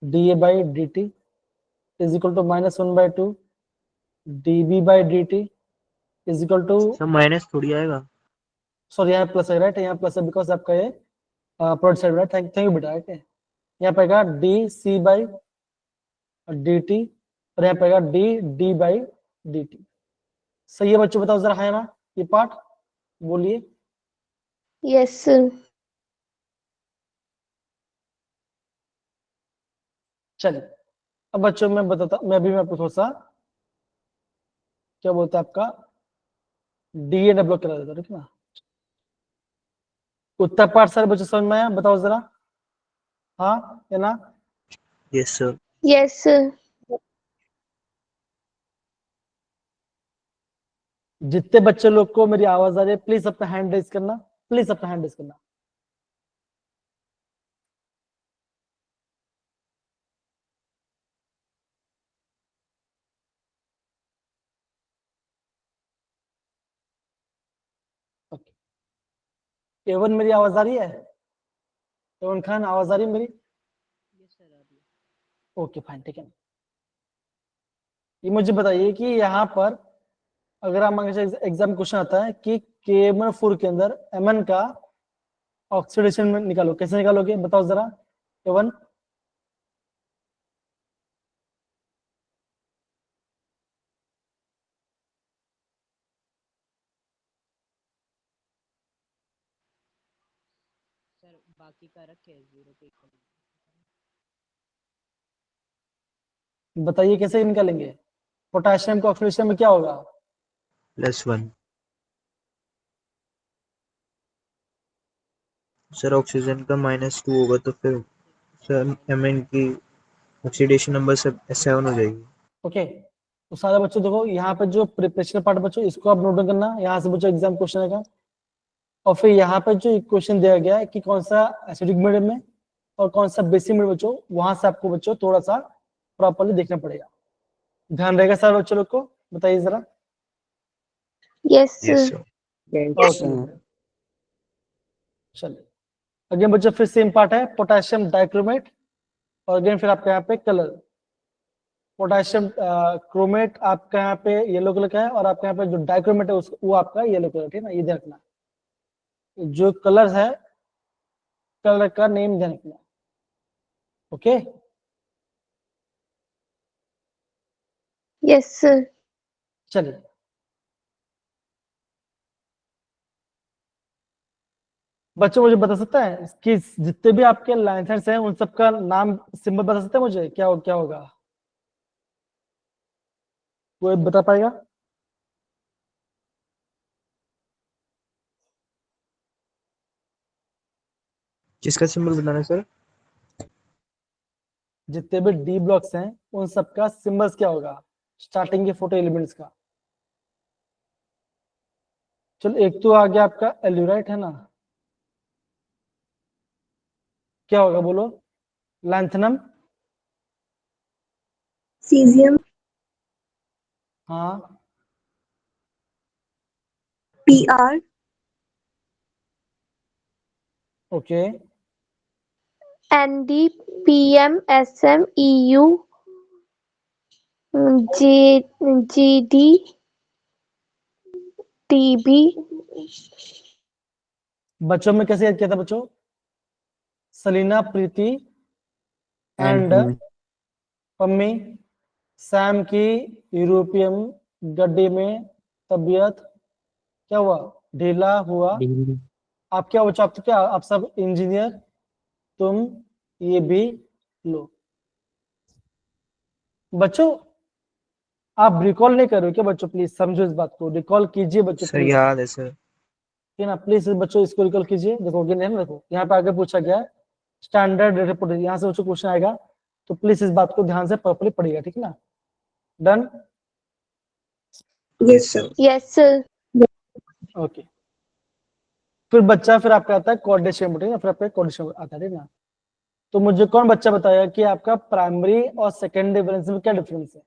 D A by D T is equal to minus 1/2 D B by D T is equal to, So minus थोड़ी आएगा. सॉरी यहाँ प्लस है, राइट? यहाँ प्लस है बिकॉज आपका ये product side, right? Thank you बेटा, राइट? यहाँ पाएगा D C by D T और यहाँ पाएगा D D by D T. सही है बच्चों, बताओ जरा, है ना ये पार्ट? बोलिए। Yes, sir. चलिए, अब बच्चों मैं बताता, मैं आपको थोड़ा सा क्या बोलते हैं आपका डी डेवलप करा देता हूं, ठीक है ना? उत्तर पार्ट सारे बच्चों समझ में आया, बताओ जरा, हाँ है ना? Yes, sir. Yes, sir. जितने बच्चे लोग को मेरी आवाज आ रही है, प्लीज अपना हैंड रेज करना, प्लीज अपना हैंड रेज करना। एवन मेरी आवाज आ रही है? एवन खान आवाज आ रही है मेरी? ओके फाइन, ठीक है। ये मुझे बताइए कि यहाँ पर अगर आप एग्जाम क्वेश्चन आता है कि KMnO4 के अंदर Mn का ऑक्सीडेशन में निकालो, कैसे निकालोगे बताओ जरा एवन? सर बाकी का रखे 0 पे equal। बताइए कैसे निकालेंगे? पोटेशियम का ऑक्सीडेशन में क्या होगा? +1। सर ऑक्सीजन का -2 होगा तो फिर सर Mn की ऑक्सीडेशन नंबर 7 हो जाएगी। ओके, तो सारे बच्चों देखो यहाँ पे जो प्रिपरेशन पार्ट बच्चों इसको आप नोट करना, यहाँ से बच्चों एग्जाम क्वेश्चन आएगा। और फिर यहाँ पे जो क्वेश्चन दिया गया है कि कौन सा एसिडिक मीडियम में और कौन सा बेसिक मीडियम बच्चों, वहां से आपको बच्चों थोड़ा सा प्रॉपरली देखना पड़ेगा। ध्यान रहेगा सारे बच्चों लोग को? बताइए जरा। Yes, yes sir. Sir. Okay चलिए, अगेन बच्चों फिर सेम पार्ट है, पोटेशियम डाइक्रोमेट। और अगेन फिर आपका यहाँ पे कलर, पोटेशियम क्रोमेट आपका यहाँ पे येलो कलर का है, और आपका यहाँ पे जो डाइक्रोमेट है वो आपका येलो कलर, ठीक है ना? ये ध्यान रखना, जो कलर है कलर का नेम ध्यान रखना। Okay Yes, sir. चलिए, बच्चों मुझे बता सकता है कि जितने भी आपके लाइंस हैं उन सबका नाम सिंबल बता सकते हैं मुझे? क्या होगा? कोई बता पाएगा? किसका सिंबल बनाना है सर? जितने भी डी ब्लॉक्स हैं उन सबका सिंबल्स क्या होगा स्टार्टिंग के 40 एलिमेंट्स का? चलो, एक तो आ गया आपका एल्यूराइट, है ना? क्या होगा बोलो? लैंथनम? Cesium, हाँ, PR, okay, ND, PM, SM, EU, J, GD, TB. बच्चों में कैसे याद किया था बच्चों? सलीना, प्रीति एंड पम्मी, सैम की यूरोपियन गड्ढे में तबीयत क्या हुआ? ढीला हुआ। आप क्या बच्चों, आप तो क्या, आप सब इंजीनियर, तुम ये भी लो। बच्चों आप रिकॉल नहीं कर रहे हो क्या बच्चों? प्लीज समझो इस बात को, रिकॉल कीजिए बच्चों सर प्लीज, याद है सर। ठीक है ना? प्लीज बच्चों इसको रिकॉल कीजिए। देखो अगेन है ना, देखो यहाँ पे आगे पूछा गया है स्टैंडर्ड रिपोर्ट, यहाँ से बच्चों क्वेश्चन आएगा, तो प्लीज इस बात को ध्यान से प्रॉपर्ली पढ़िएगा, ठीक है ना? Done? yes sir, Yes, sir. Okay, फिर बच्चा फिर आपका आता है कोऑर्डिनेशन, ठीक है ना? फिर आपका कोऑर्डिनेशन आता है, ठीक है ना? तो मुझे कौन बच्चा बताया कि आपका प्राइमरी और सेकेंडरी वैलेंस में क्या डिफरेंस है?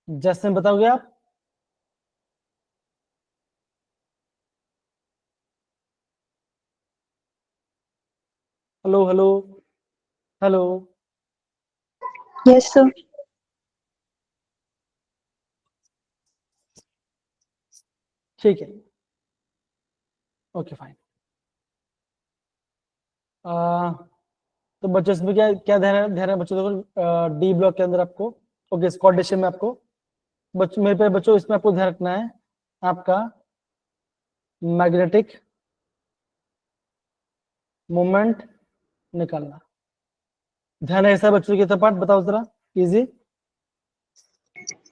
जैसे बताओगे आप? Hello hello hello, yes sir, ठीक है, ओके फाइन। तो बच्चों इसमें क्या क्या ध्यान है बच्चों? देखो डी ब्लॉक के अंदर आपको, ओके, कोऑर्डिनेशन में आपको बच्चों, मेरे पे बच्चों इसमें आपको ध्यान रखना है आपका मैग्नेटिक मोमेंट निकालना। ध्यान है ऐसा बच्चों? के पार्ट बताओ जरा, easy.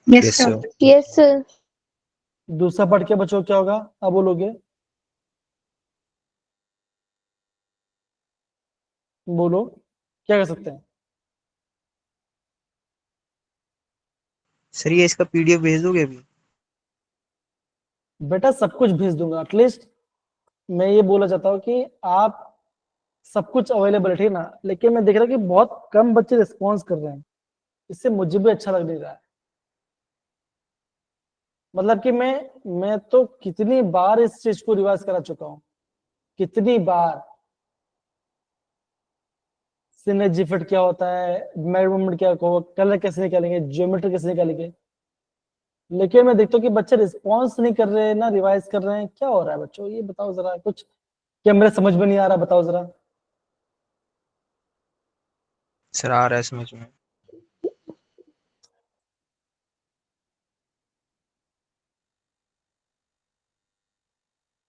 Yes, yes sir. Sir. Yes, sir. दूसरा पार्ट क्या बच्चों क्या होगा? अब बोलोगे, बोलो क्या कर सकते हैं? सर ये इसका PDF भेज दोगे अभी? बेटा सब कुछ भेज दूंगा, एटलीस्ट मैं ये बोला चाहता हूँ कि आप सब कुछ अवेलेबल है, ठीक है ना? लेकिन मैं देख रहा हूँ कि बहुत कम बच्चे रिस्पॉन्स कर रहे हैं, इससे मुझे भी अच्छा लग नहीं रहा है। मतलब कि मैं तो कितनी बार इस चीज को रिवाइज करा चुका हूं, कितनी बार। सिनर्जी इफेक्ट क्या होता है, मैग्नेटिक मोमेंट क्या होगा, कलर कैसे निकालेंगे, ज्योमेट्री कैसे निकालेंगे, लेकिन मैं देखता हूँ कि बच्चे रिस्पॉन्स नहीं कर रहे हैं ना रिवाइज कर रहे हैं। क्या हो रहा है बच्चों, ये बताओ जरा कुछ, क्या मेरे समझ में नहीं आ रहा, बताओ जरा। सर आ रहा है समझ में।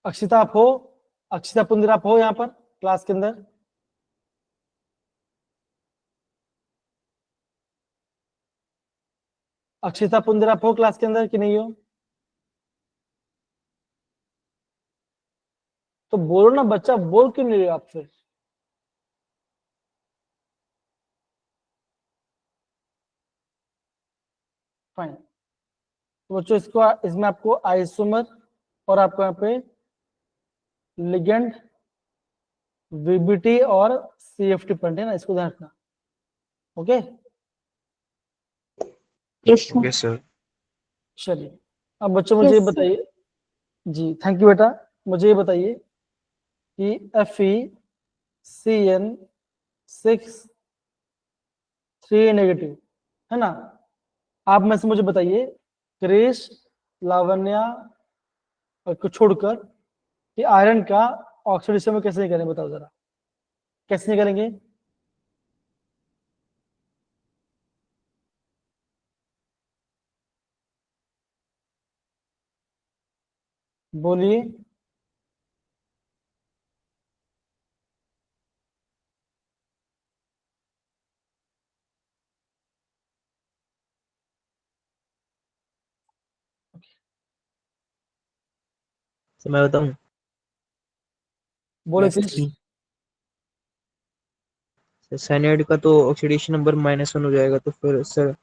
अक्षिता आप हो, अक्षिता पुंदिर आप हो यहाँ पर क्लास के अंदर? अक्षिता पुंदिर आप हो क्लास के अंदर कि नहीं हो? तो बोलो ना बच्चा, बोल क्यों नहीं रहे हो आप फिर? फाइन। तो बच्चों इसको, इसमें आपको आइसोमर और आपको यहाँ पे लिगेंड, वीबीटी और सीएफटी पॉइंट है ना, इसको ध्यान रखना। Okay Yes, sir. Yes sir. चलिए, अब बच्चों मुझे ये Yes, sir. बताइए जी, थैंक यू बेटा। मुझे ये बताइए कि FeCN6 3 नेगेटिव है ना, आप में से मुझे बताइए क्रिश, लावण्या को छोड़कर कि आयरन का ऑक्सीडेशन में कैसे करें, बताओ जरा कैसे करेंगे? बोलिए। तो मैं बताऊं, बोले प्लस क्रिश। 3। साइनाइड का तो ऑक्सीडेशन नंबर -1 हो जाएगा, तो फिर सर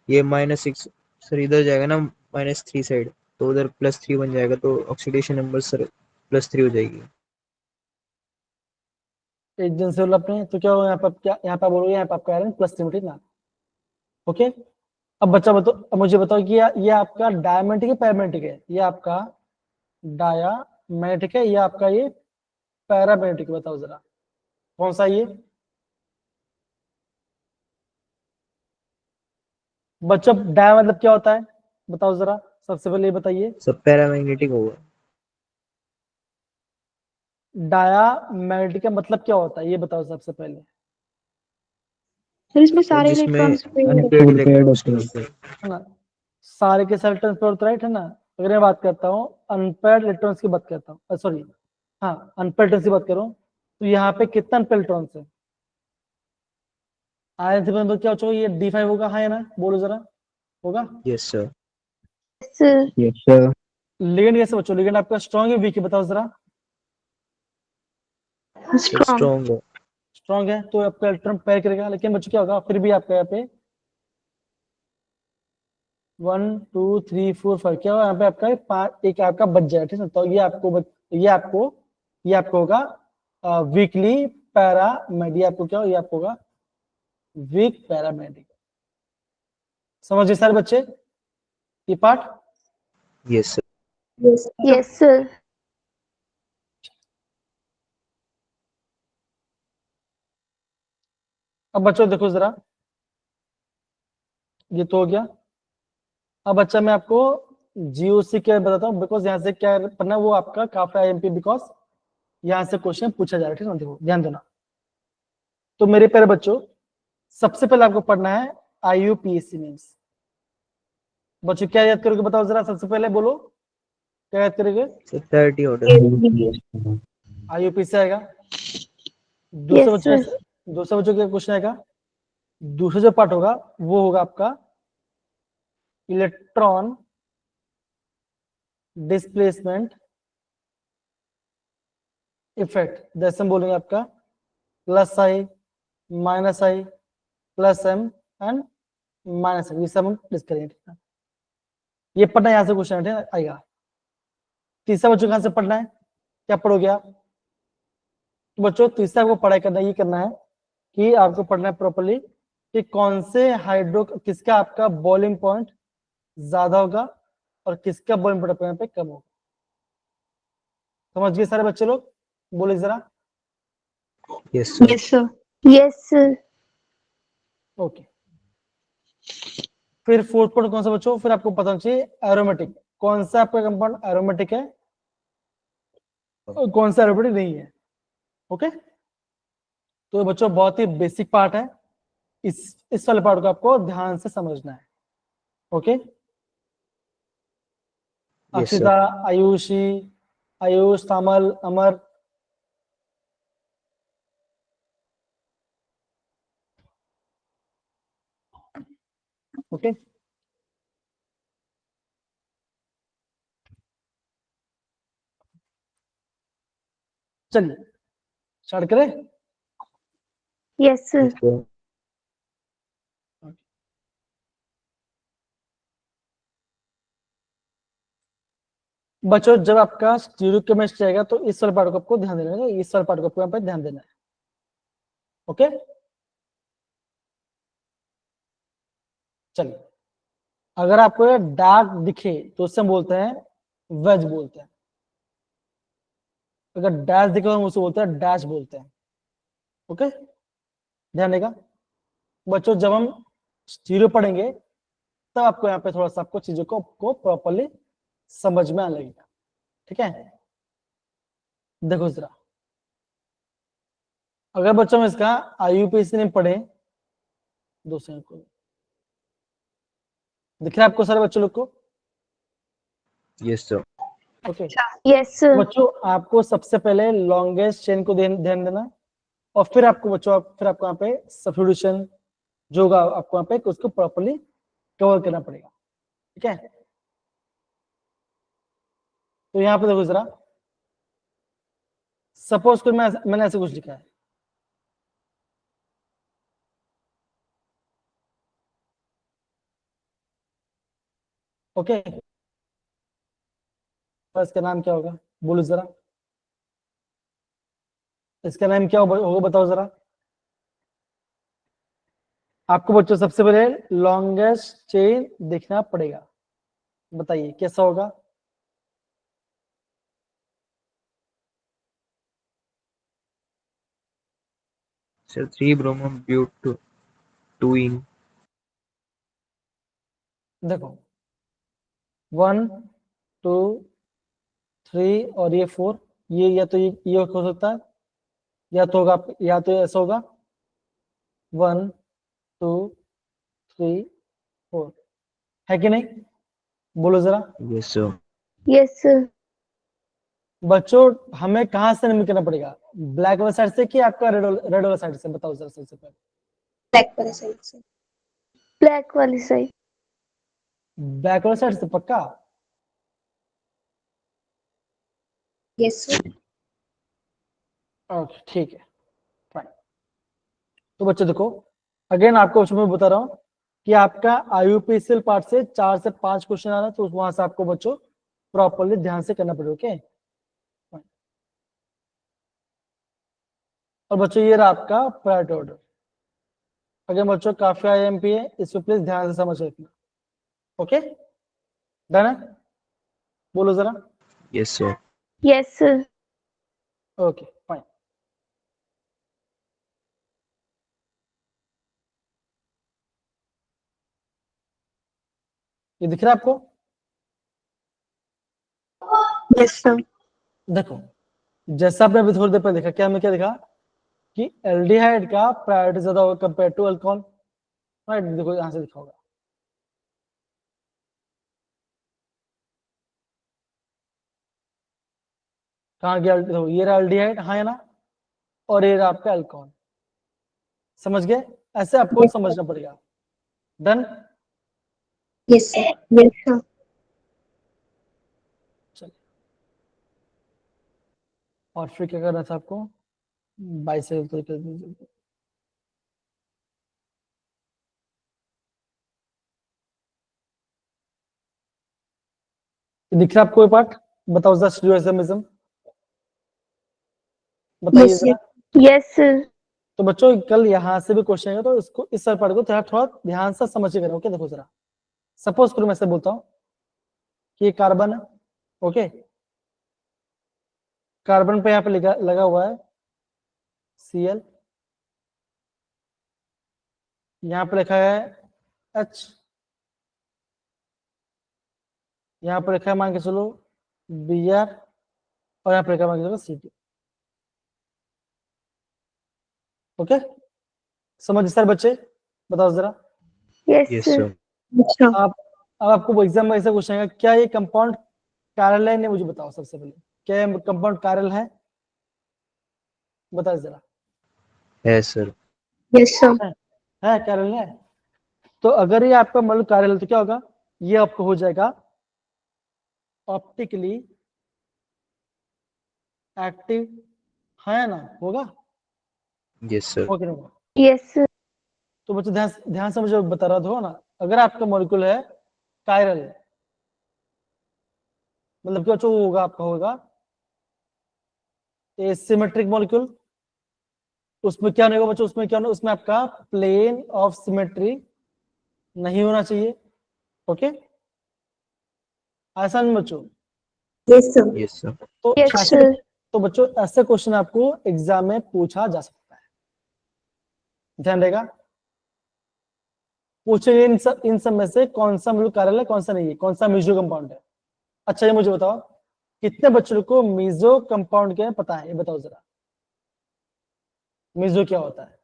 ये -6 सर इधर जाएगा ना, -3 साइड, तो उधर +3 बन जाएगा, तो ऑक्सीडेशन नंबर सर +3 हो जाएगी। एक दिन से अपने तो क्या हो यहाँ पर, क्या यहाँ पर बोलोगे, यहाँ पर आपका आयरन +3 ठीक ना। ओके, अब बच्चा बताओ, अब मुझे बताओ कि ये आपका डायमेंटिक है पैरामेग्नेटिक है, ये आपका डायामैग्नेटिक है, ये आपका ये पैरामैग्नेटिक है, बताओ जरा कौन सा ये? बच्चों डाया मतलब क्या होता है, बताओ जरा, सबसे पहले ये बताइए। सब पैरामैग्नेटिक होगा। डायामैग्नेटिक का मतलब क्या होता है, ये बताओ सबसे पहले। सर इसमें सर सारे जिसमें इलेक्ट्रॉन्स अनपेयर्ड इलेक्ट्रॉन्स होते हैं। है ना, सारे के सारे ट्रांसपोर्ट राइट है ना। अगर मैं बात करता हूँ अनपेयर्ड इलेक्ट्रॉन्स की बात करता हूँ, सॉरी हाँ अनपेयर्ड इलेक्ट्रॉन्स की बात करूँ, तो यहाँ पे कितना अनपेयर्ड इलेक्ट्रॉन्स है? आयरन से मतलब क्या हो, ये D5 होगा, हाँ या ना, बोलो जरा, होगा? Yes sir. sir. Yes sir. Ligand कैसे बच्चों, लिगेंड आपका स्ट्रॉन्ग है वीक है, बताओ जरा। Sir Strong. स्ट्रॉन्ग है। स्ट्रॉन्ग है तो आपका इलेक्ट्रॉन पैर करेगा, लेकिन बच्चों क्या होगा, फिर भी आपका यहाँ पे 1 2 3 4 5 क्या होगा, यहाँ पे आपका एक आपका बच जाए, ठीक है। तो ये आपको होगा वीकली पैरामेडी, आपको क्या हो, ये आपको होगा वीक पैरामेडिक। समझिए सारे बच्चे ये part? Yes sir. Yes, sir. अब बच्चों देखो जरा, ये तो हो गया। अब बच्चा मैं आपको जीओसी क्या बताता हूँ, बिकॉज यहाँ से क्या पढ़ना है वो आपका काफी IMP, बिकॉज यहाँ से क्वेश्चन पूछा जा रहा है, ठीक है। देखो ध्यान देना, तो मेरे प्यारे बच्चों सबसे पहले आपको पढ़ना है IUPAC मीन्स। बच्चों क्या याद करोगे, बताओ जरा, सबसे पहले बोलो क्या याद करोगे? Sir 30 order. IUPAC आएगा। Yes, दूसरे बच्चों sir. दूसरे बच्चों का क्वेश्चन आएगा, दूसरा जो पार्ट होगा वो होगा आपका इलेक्ट्रॉन डिस्प्लेसमेंट इफेक्ट, जैसे हम बोलेंगे आपका +I -I +M and -M, ये सब हम डिस्कस करेंगे, ठीक है। ये पढ़ना है, यहाँ से क्वेश्चन आएगा। तीसरा बच्चों कहाँ से पढ़ना है, क्या पढ़ोगे आप? तो बच्चों तीसरा आपको पढ़ाई करना, ये करना है कि आपको पढ़ना है प्रॉपर्ली कि कौन से हाइड्रो किसका आपका बॉइलिंग पॉइंट ज्यादा होगा और किसका बॉइलिंग पॉइंट यहाँ पे कम होगा। समझ गए सारे बच्चे लोग? बोले जरा। Yes sir. Yes, sir. yes sir, okay, फिर फोर्थ पॉइंट कौन सा बच्चों? फिर आपको पता होना चाहिए एरोमेटिक, कौन सा आपका कंपाउंड एरोमेटिक है और कौन सा एरोमेटिक नहीं है। ओके, तो बच्चों बहुत ही बेसिक पार्ट है, इस वाले पार्ट को आपको ध्यान से समझना है। Okay, yes Akshita, sir. Ayushi, Ayush, Tamal, Amar, okay. चलिए स्टार्ट करें। yes sir, yes sir. बच्चों जब आपका स्टीरियोकेमिस्ट्री आएगा तो इस वाले पार्ट को आपको ध्यान देना है, इस वाले पार्ट को आपको यहाँ पे ध्यान देना है। ओके, चलिए अगर आपको ये डार्क दिखे तो उससे हम बोलते हैं वेज बोलते हैं, अगर डैश दिखे तो हम उसे बोलते हैं डैश बोलते हैं। ओके, ध्यान देगा बच्चों, जब हम स्टीरियो पढ़ेंगे तब आपको यहाँ पे थोड़ा सा आपको चीजों को प्रॉपरली समझ में आने लगेगा। ठीक है, देखो जरा, अगर बच्चों में इसका IUPAC ने पढ़े, दो सेकंड को दिख रहा है आपको सारे बच्चों लोग को? Yes sir. Okay, yes sir, बच्चों आपको सबसे पहले लॉन्गेस्ट चेन को ध्यान देना है, और फिर आपको बच्चों फिर आपको यहाँ पे सब्स्टिट्यूशन जो होगा आपको यहाँ पे उसको प्रॉपरली कवर करना पड़ेगा। ठीक है, तो यहाँ पे देखो जरा, सपोज कोई मैंने ऐसे कुछ लिखा है, ओके, तो इसका नाम क्या होगा बोलो जरा, इसका नाम क्या होगा बताओ जरा। आपको बच्चों सबसे पहले लॉन्गेस्ट चेन देखना पड़ेगा, बताइए कैसा होगा। सर 3 ब्रोमो ब्यूट 2 इन। देखो 1 2 3 और ये 4, ये या तो ये हो सकता है, या तो होगा, या तो ऐसा होगा 1 2 3 4, है कि नहीं? बोलो जरा यस सर। yes sir, बच्चों, हमें कहां से निम्न करना पड़ेगा, ब्लैक वाला साइड से कि आपका रेड वाला साइड से? बताओ जरा सबसे पहले। Black वाला side से. black वाली साइड, ब्लैक वाला साइड से पक्का? Yes, sir. ओके ठीक है, फाइन। तो बच्चों देखो, अगेन आपको मैं बता रहा हूँ कि आपका IUPAC पार्ट से 4 से 5 क्वेश्चन आ रहा है, तो वहां से आपको बच्चों प्रॉपरली ध्यान से करना पड़ेगा। ओके, और बच्चों ये रहा आपका प्रायोरिटी ऑर्डर। अगर बच्चों काफी IMP है, इसको प्लीज ध्यान से समझ रखना। ओके, डन है? बोलो जरा। Yes sir. yes sir, okay fine, ये दिख रहा है आपको? Yes, sir. देखो जैसा आपने अभी थोड़ी देर पहले देखा, क्या हमें क्या देखा कि एल्डिहाइड का प्रायोरिटी ज्यादा होगा कंपेयर टू अल्कोहल, राइट? देखो यहां से लिखा होगा, कहाँ गया? देखो ये रहा एल्डिहाइड, हाँ है ना, और ये रहा आपका अल्कोहल। समझ गए? ऐसे आपको समझना पड़ेगा। Done? Yes, sir. Yes, sir. चलिए, और फिर क्या करना था आपको? बाइसेल तो कर दीजिए। दिख रहा है आपको ये पार्ट? बताओ जरा स्टीरियोइज्मिज्म, बताइए Yes, जरा। yes sir, तो बच्चों कल यहाँ से भी क्वेश्चन है, तो इसको इस पार्ट को थोड़ा ध्यान से समझ के करो। ओके, देखो जरा, सपोज करो मैं से बोलता हूँ कि ये कार्बन है। ओके, कार्बन पे यहाँ पे लगा हुआ है Cl, यहाँ पे लिखा है H, यहाँ पे लिखा है मान के चलो Br, और यहाँ पे लिखा है मान के चलो Ct। ओके, समझ सर बच्चे, बताओ जरा। Yes yes sir. सर। अच्छा आप अब आपको एग्जाम में ऐसा पूछेगा क्या ये कंपाउंड कारल है, नहीं मुझे बताओ सबसे पहले, क्या ये कंपाउंड कारल है, बताओ जरा। है सर। यस सर है कारल है। तो अगर ये आपका मल कारल है तो क्या होगा, ये आपको हो जाएगा ऑप्टिकली एक्टिव, है ना, होगा, यस सर। हो कि नहीं होगा? Yes sir. तो बच्चों ध्यान ध्यान से मुझे बता रहा था ना, अगर आपका मॉलिक्यूल है कायरल, मतलब क्या जो होगा आपका होगा सिमेट्रिक मॉलिक्यूल। उसमें क्या नहीं होगा बच्चों, उसमें क्या नहीं, उसमें आपका प्लेन ऑफ सिमेट्री नहीं होना चाहिए। ओके, ऐसा नहीं बच्चों। Yes sir yes sir. तो यस ऐसे सर। तो बच्चों ऐसे क्वेश्चन आपको एग्जाम में पूछा जा सकता है, ध्यान रहेगा। पूछेंगे इन सब में से कौन सा मॉलिक्यूल कायरल है, कौन सा नहीं है, कौन सा मीजो कंपाउंड है। अच्छा ये मुझे बताओ, कितने बच्चों को मीजो कंपाउंड क्या है पता है, ये बताओ जरा, मीजो क्या होता है।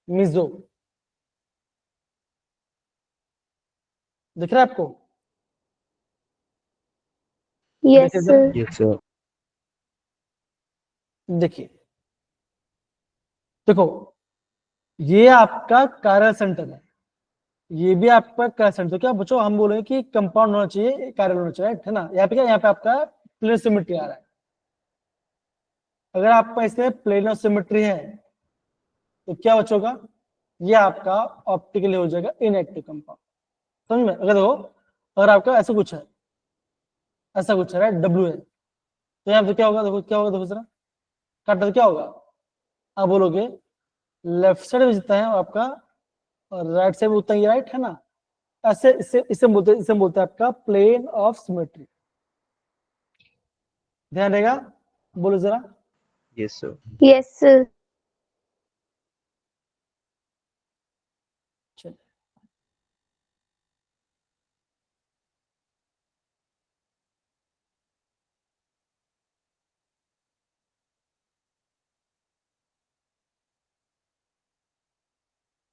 मीजो दिख रहा है आपको, यस देखिए जरा, सर। Yes sir. देखिए, देखो ये आपका कायरल सेंटर है, ये भी आपका कायरल सेंटर। तो क्या बच्चों हम बोलेंगे कि कंपाउंड होना चाहिए, कायरल होना चाहिए, है ना। यहाँ पे क्या, यहाँ पे आपका प्लेन सिमेट्री आ रहा है। अगर आपका इसमें प्लेन ऑफ सिमेट्री है तो क्या बचोगा, ये आपका ऑप्टिकली हो जाएगा इनएक्टिव कंपाउंड। समझ में, अगर देखो अगर आपका ऐसा कुछ है, ऐसा कुछ है राइट, डब्ल्यू है, तो यहाँ पे क्या होगा, देखो क्या होगा, देखो जरा काटा तो क्या होगा, आप बोलोगे लेफ्ट साइड में जितना है वो आपका, और राइट साइड में उतना ही राइट, है ना। ऐसे इसे बोलते हैं आपका प्लेन ऑफ सिमेट्री। ध्यान रहेगा, बोलो जरा। Yes sir. Yes sir. चलिए,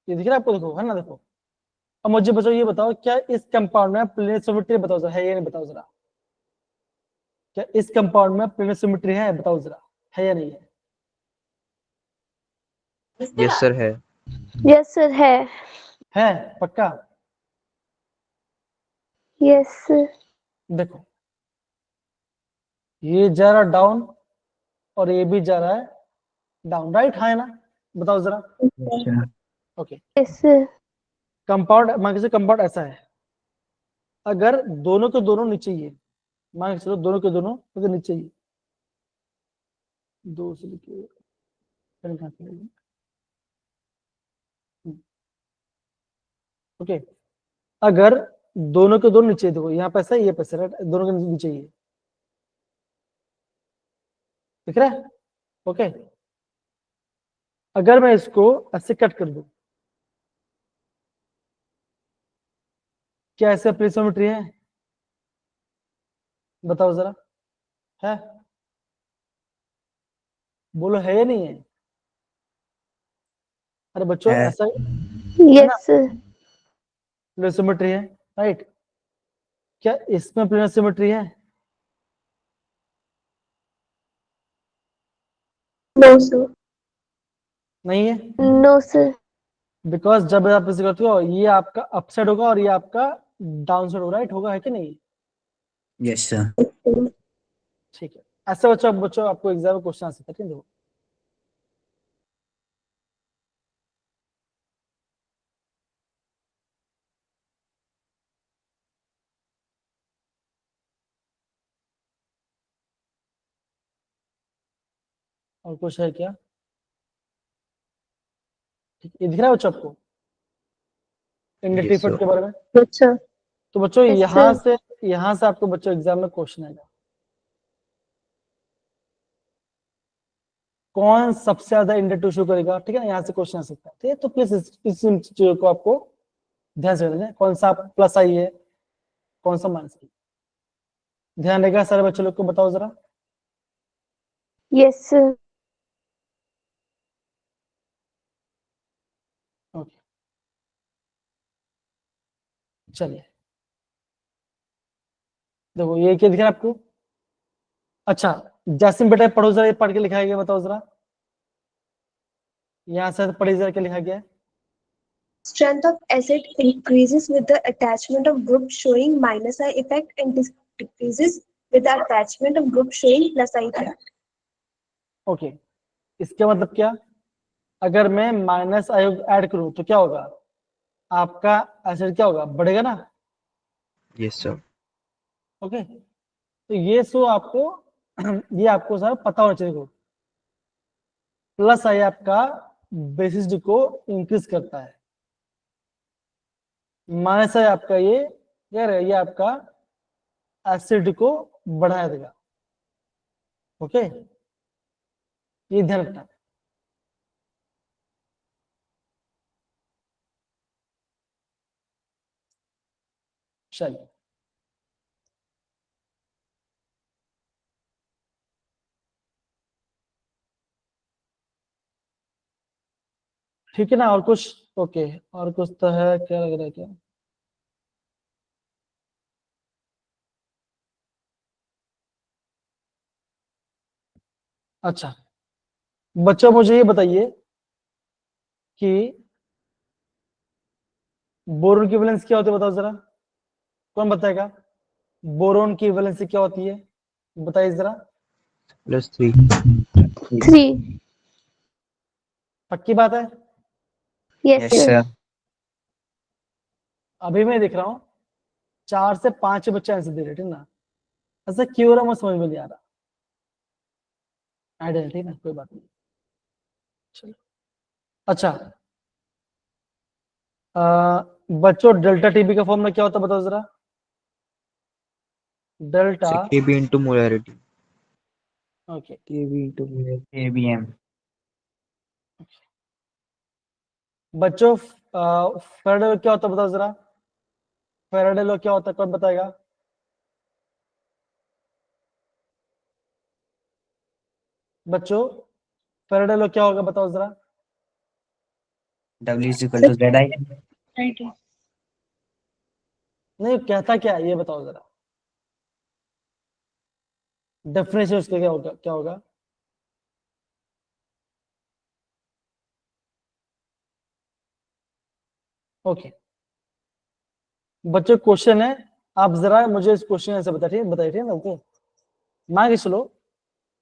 ये दिख रहा है आपको, देखो है ना, देखो। अब मुझे बच्चों ये बताओ, क्या इस कंपाउंड में प्लेन ऑफ सिमेट्री, बताओ जरा, है या नहीं, बताओ जरा। क्या इस कंपाउंड में प्लेन ऑफ सिमेट्री है, बताओ जरा, है या नहीं है। यस सर है। यस सर है। है पक्का। Yes sir. देखो ये जा रहा डाउन और ये भी जा रहा है डाउन, राइट, है ना, बताओ जरा। Okay, yes sir. कंपाउंड मान के चलो कंपाउंड ऐसा है, अगर दोनों के दोनों नीचे ही है, मान के चलो दोनों के दोनों अगर नीचे ही है, दो से लिखिए, पेन कहाँ से लेंगे? ओके, अगर दोनों के दोनों नीचे, देखो यहाँ पैसा है, ये पैसा, राइट, दोनों के नीचे ही है, दिख रहा है। ओके, अगर मैं इसको ऐसे कट कर दूं, क्या ऐसे प्रिसोमेट्री है, बताओ जरा, है, बोलो है या नहीं है। अरे बच्चों है। ऐसा है ना, यस सर। प्रिसोमेट्री है, राइट। क्या इसमें प्लेनर सिमेट्री है, नो सर नहीं है। No sir. बिकॉज जब आप इसे करते हो ये आपका अपसाइड होगा और ये आपका डाउन साइड होगा, राइट, होगा, है कि नहीं। Yes sir. ठीक है, ऐसे बच्चों बच्चों आपको एग्जाम में क्वेश्चन आ सकता है, ठीक है, देखो। और कुछ है क्या? ठीक, ये दिख रहा है बच्चों आपको इंडक्टिव Yes, sir. इफेक्ट के बारे में? Yes, sir. तो बच्चों Yes, यहाँ से आपको बच्चों एग्जाम में क्वेश्चन आएगा, कौन सबसे ज्यादा इंडक्टिव शो करेगा, ठीक है ना, यहाँ से क्वेश्चन आ सकता है। ठीक है, तो प्लीज इस चीजों को आपको ध्यान से देना, कौन सा प्लस आई है, कौन सा माइनस आई, ध्यान रहेगा। सारे बच्चों लोग को बताओ जरा। Yes, sir. ओके, चलिए देखो ये क्या दिख रहा है आपको? अच्छा जैसिम बेटा पढ़ो जरा, ये पढ़ के लिखा गया, बताओ जरा, यहाँ से पढ़ी जरा क्या लिखा गया है? Strength of acid increases with the attachment of group showing minus I effect and decreases with the attachment of group showing plus I effect. Okay, इसका मतलब क्या? अगर मैं माइनस आयोग ऐड करूं तो क्या होगा? आपका एसिड क्या होगा, बढ़ेगा ना? Yes, sir. ओके, तो ये सो आपको ये आपको सर पता होना चाहिए। प्लस आई आपका बेसिस को इंक्रीज करता है, माइनस आई आपका ये क्या है, ये आपका एसिड को बढ़ा देगा। ओके, ये ध्यान रखना। चलिए ठीक है ना, और कुछ? ओके, और कुछ तो है क्या, लग रहा है क्या? अच्छा बच्चों मुझे ये बताइए कि बोरोन की वैलेंस क्या होती है, बताओ जरा, कौन बताएगा? बोरोन की वैलेंसी क्या होती है, बताइए जरा। +3. 3. पक्की बात है? Yes, Yes, sir. sir. अभी मैं देख रहा हूँ 4 से 5 बच्चे आंसर दे रहे, ठीक ना? ऐसा क्यों हो रहा मुझे समझ में नहीं आ रहा। आइडिया ठीक ना, कोई बात नहीं। चलो अच्छा, बच्चों डेल्टा टीबी का फॉर्मूला क्या होता है, बताओ जरा। Delta So Kb into molarity. Okay, Kb into molarity. ABM. बच्चों फेराडे लॉ क्या होता है, बताओ जरा। फेराडे लॉ क्या होता है, कौन बताएगा? बच्चों फेराडे लॉ क्या होगा, बताओ जरा। W is equal to ZI. Right. नहीं कहता क्या है, ये बताओ जरा, डेफिनेशन उसका क्या होगा, क्या होगा? ओके बच्चों क्वेश्चन है, आप जरा मुझे इस क्वेश्चन से बताइए, बताइए ना। ओके, मान के चलो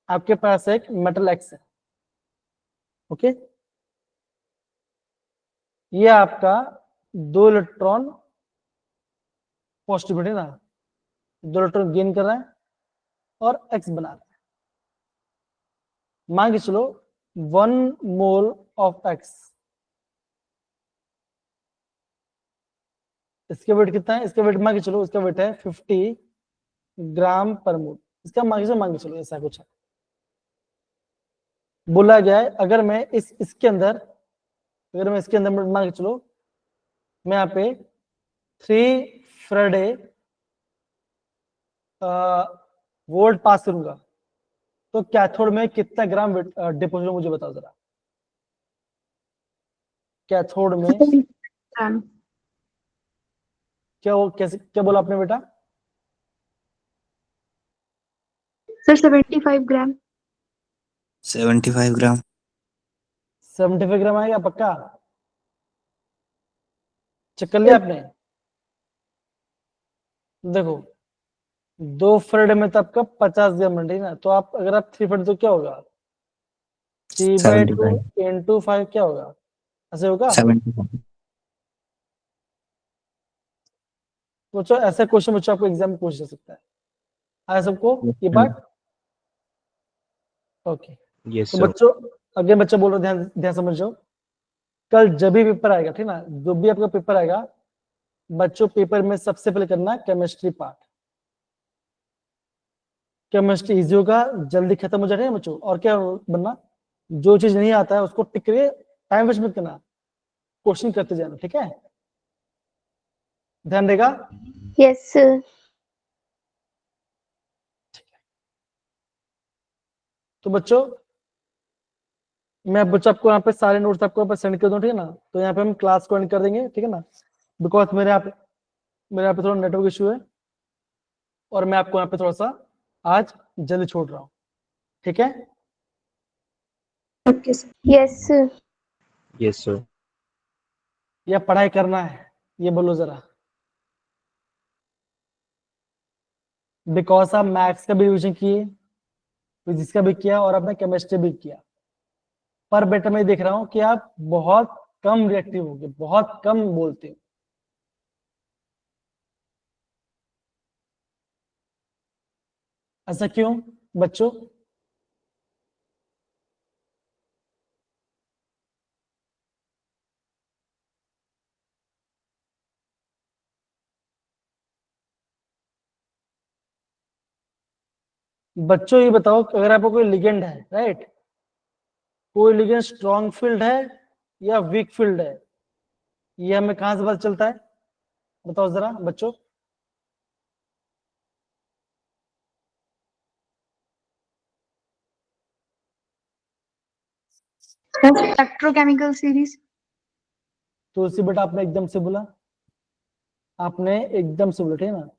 आपके पास एक मेटल एक्स है, ओके, ये आपका 2 इलेक्ट्रॉन पॉजिटिव है ना, 2 इलेक्ट्रॉन गेन कर रहा है और एक्स बना रहा है। मान के चलो 1 मोल ऑफ एक्स, इसका वेट कितना है? इसका वेट मान के चलो, इसका वेट है 50 ग्राम पर मोल। इसका मान के चलो ऐसा कुछ है। बोला गया है अगर मैं इसके अंदर, अगर मैं इसके अंदर मान के चलो मैं यहाँ पे 3 फ्राइडे वोल्ट पास करूंगा तो कैथोड में कितना ग्राम डिपोजिट, मुझे बताओ जरा। कैथोड में क्या वो कैसे, क्या बोला आपने बेटा? Sir, 75 gram. 75 ग्राम. 75 ग्राम आएगा पक्का? चेक कर लिया आपने? देखो 2 फ्राइडे में तो आपका 50 ग्राम है ना, तो आप अगर आप 3 फ्राइडे तो क्या होगा, 3/2 75. into 5 क्या होगा, ऐसे होगा? 75. बच्चों ऐसा क्वेश्चन बच्चों आपको एग्जाम में पूछ जा सकता है, आया सबको ये बात? ओके यस तो सर। बच्चों अगले बच्चा बोल रहे ध्यान ध्यान समझो, कल जब भी पेपर आएगा ठीक ना, जो भी आपका पेपर आएगा बच्चों, पेपर में सबसे पहले करना केमिस्ट्री पार्ट। केमिस्ट्री इजी होगा, जल्दी खत्म हो जाएगा बच्चों। और क्या बनना, जो चीज नहीं आता है उसको टिक करके टाइम वेस्ट मत करना, क्वेश्चन करते जाना, ठीक है, ध्यान देगा। yes sir, तो बच्चों मैं बच्चों आपको यहाँ पे सारे नोट्स आपको यहाँ पे सेंड कर दूं, ठीक है ना। तो यहाँ पे हम क्लास को एंड कर देंगे, ठीक है ना, बिकॉज मेरे यहाँ पे थोड़ा नेटवर्क इशू है और मैं आपको यहाँ पे थोड़ा सा आज जल्दी छोड़ रहा हूँ, ठीक है। Okay, sir. yes sir, yes sir. या पढ़ाई करना है, ये बोलो जरा, बिकॉज आप मैथ्स का भी रिविजन किए, फिजिक्स का भी किया और आपने केमिस्ट्री भी किया, पर बेटा मैं देख रहा हूँ कि आप बहुत कम रिएक्टिव हो गए, बहुत कम बोलते हो। ऐसा क्यों बच्चों? बच्चों ये बताओ, अगर आपको कोई लिगेंड है, राइट, कोई लिगेंड स्ट्रॉन्ग फील्ड है या वीक फील्ड है, ये हमें कहां से पता चलता है, बताओ जरा बच्चों। Electrochemical series. तो उसी बेटा आपने एकदम से बोला, आपने एकदम से बोला, ठीक है ना।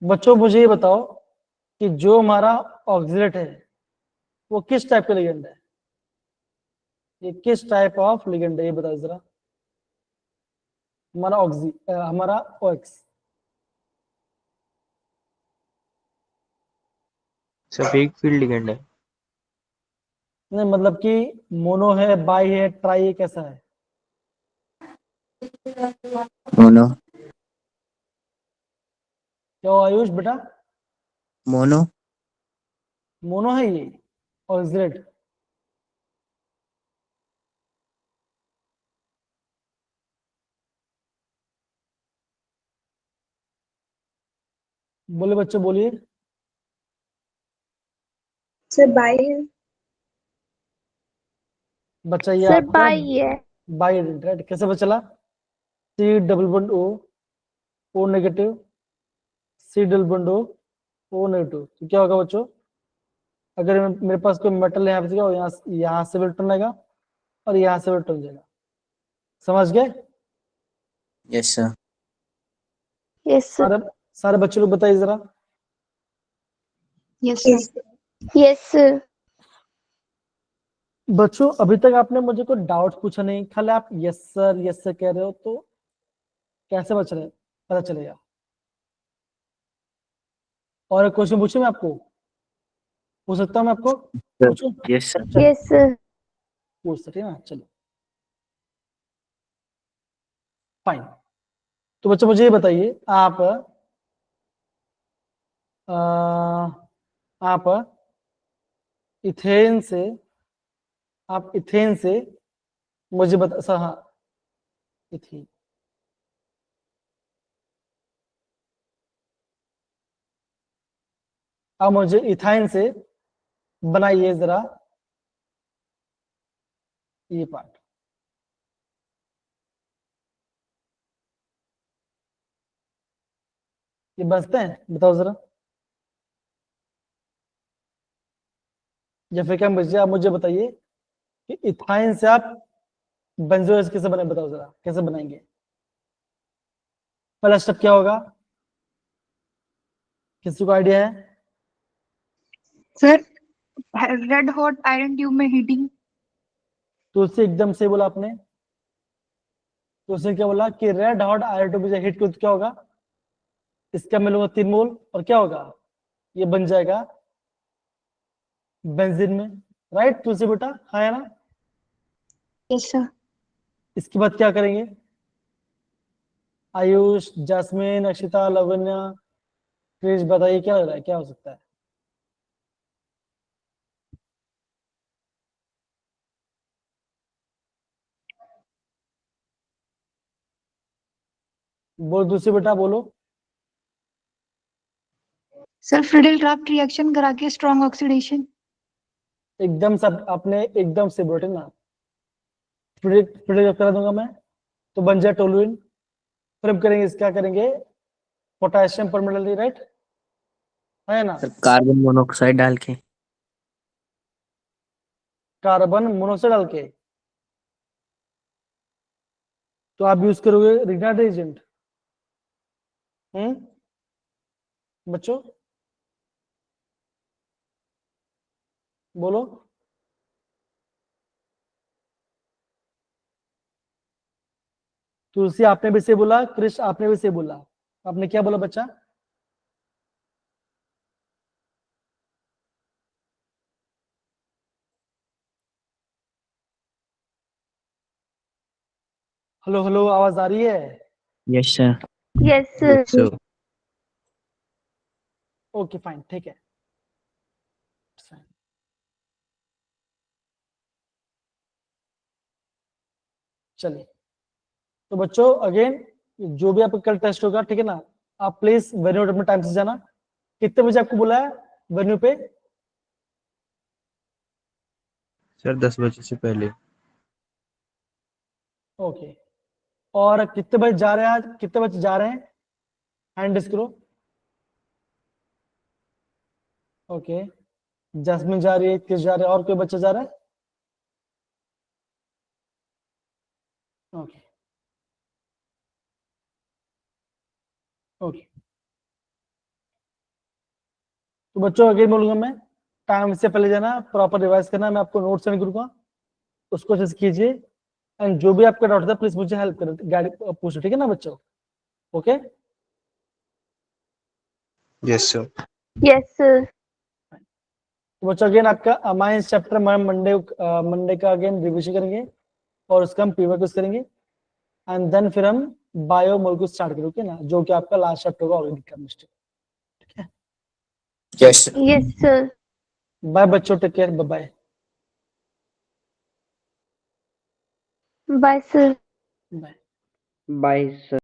बच्चों मुझे ये बताओ कि जो हमारा ऑक्सीलेट है वो किस टाइप का लिगेंड है, ये किस टाइप ऑफ लिगेंड है, ये बताओ जरा। हमारा OX sir weak field ligand है। नहीं, मतलब कि मोनो है, बाई है, ट्राई है, कैसा है? मोनो। क्या हुआ आयुष बेटा? मोनो। मोनो है ये ऑक्सीलेट। बोले बच्चों बोलिए। Sir, by बच्चा ये sir आपका by है, बाई, राइट, कैसे पता चला? C double bond O, O negative, C double bond O negative, तो क्या होगा बच्चों? अगर मेरे पास कोई मेटल है यहाँ पे, यहाँ से भी इलेक्ट्रॉन आएगा और यहाँ से भी इलेक्ट्रॉन जाएगा, समझ गए? Yes sir. yes sir, सारे सारे बच्चे लोग बताइए जरा। Yes, sir. yes, yes sir, बच्चों अभी तक आपने मुझे कोई डाउट पूछा नहीं, खाली आप यस सर कह रहे हो, तो कैसे पता चलेगा? और एक क्वेश्चन पूछूं मैं आपको, पूछ सकता हूँ मैं आपको? पूछूं? Yes sir. चलो yes sir, पूछ सकते हैं ना, चलो फाइन। तो बच्चों मुझे ये बताइए, अ, आप इथेन से मुझे बता हाँ, इथेन, आप मुझे इथाइन से बनाइए जरा ये पार्ट। ये बचते हैं, बताओ जरा। या फिर क्या मुझे आप मुझे बताइए कि इथाइन से आप बेंजोइस कैसे बने, बताओ जरा कैसे बनाएंगे, पहला स्टेप क्या होगा, किसी को आइडिया है? Sir, red hot iron tube में heating. तो उससे एकदम से बोला आपने, तो उसने क्या बोला कि red hot iron to hit को, तो क्या होगा, इसका मैं लूंगा 3 मोल और क्या होगा, ये बन जाएगा बेंजीन में, राइट तुलसी बेटा, हाँ है ना। Yes, sir. इसके बाद क्या करेंगे, आयुष, जैस्मिन, अक्षिता, लवन्या, क्रिश, बताइए क्या लग रहा है, क्या हो सकता है? बोलो दूसरी बेटा बोलो। सर फ्रिडल क्राफ्ट रिएक्शन करा के स्ट्रॉन्ग ऑक्सीडेशन। एकदम सब आपने एकदम से बोले ना, प्रिडिक्ट करा दूंगा मैं, तो बन जाए टोलुइन। फिर हम करेंगे क्या करेंगे, पोटेशियम परमेंटली, राइट है ना। सर कार्बन मोनोऑक्साइड डाल के। कार्बन मोनोऑक्साइड डाल के तो आप यूज करोगे रिग्नाइट एजेंट। बच्चों बोलो। तुलसी आपने भी से बोला, कृष आपने भी से बोला, आपने क्या बोला बच्चा? हेलो हेलो, आवाज आ रही है? Yes sir. Yes, sir. So okay fine, ठीक है। चलिए तो बच्चों अगेन जो भी आपका कल टेस्ट होगा, ठीक है ना, आप प्लीज वेन्यू अपने टाइम से जाना। कितने बजे आपको बुलाया वेन्यू पे? सर 10 बजे से पहले। ओके, और कितने बजे जा रहे हैं, आज कितने बजे जा रहे हैं, हैंड रेस करो। ओके, जैस्मिन जा रही है, किस जा रहे हैं, और कोई बच्चा जा रहा है? ओके ओके, तो बच्चों अगेन बोलूंगा मैं, टाइम से पहले जाना, प्रॉपर रिवाइज करना, मैं आपको नोट सेंड करूंगा, उसको अच्छे से कीजिए। एंड जो भी आपका डाउट था प्लीज मुझे हेल्प करो, गाइड पूछो, ठीक है ना बच्चों? Okay yes sir. Yes, sir. तो बच्चों अगेन आपका अमाइंस चैप्टर मंडे का अगेन रिविजन करेंगे, और उसका हम पीवर यूज करेंगे, एंड देन फिर हम बायो मोल स्टार्ट करोगे ना, जो कि आपका लास्ट चैप्टर होगा ऑर्गेनिक केमिस्ट्री। ठीक है, yes sir. Yes, sir. Bye बच्चों, take care, bye Bye, sir. Bye. Bye sir.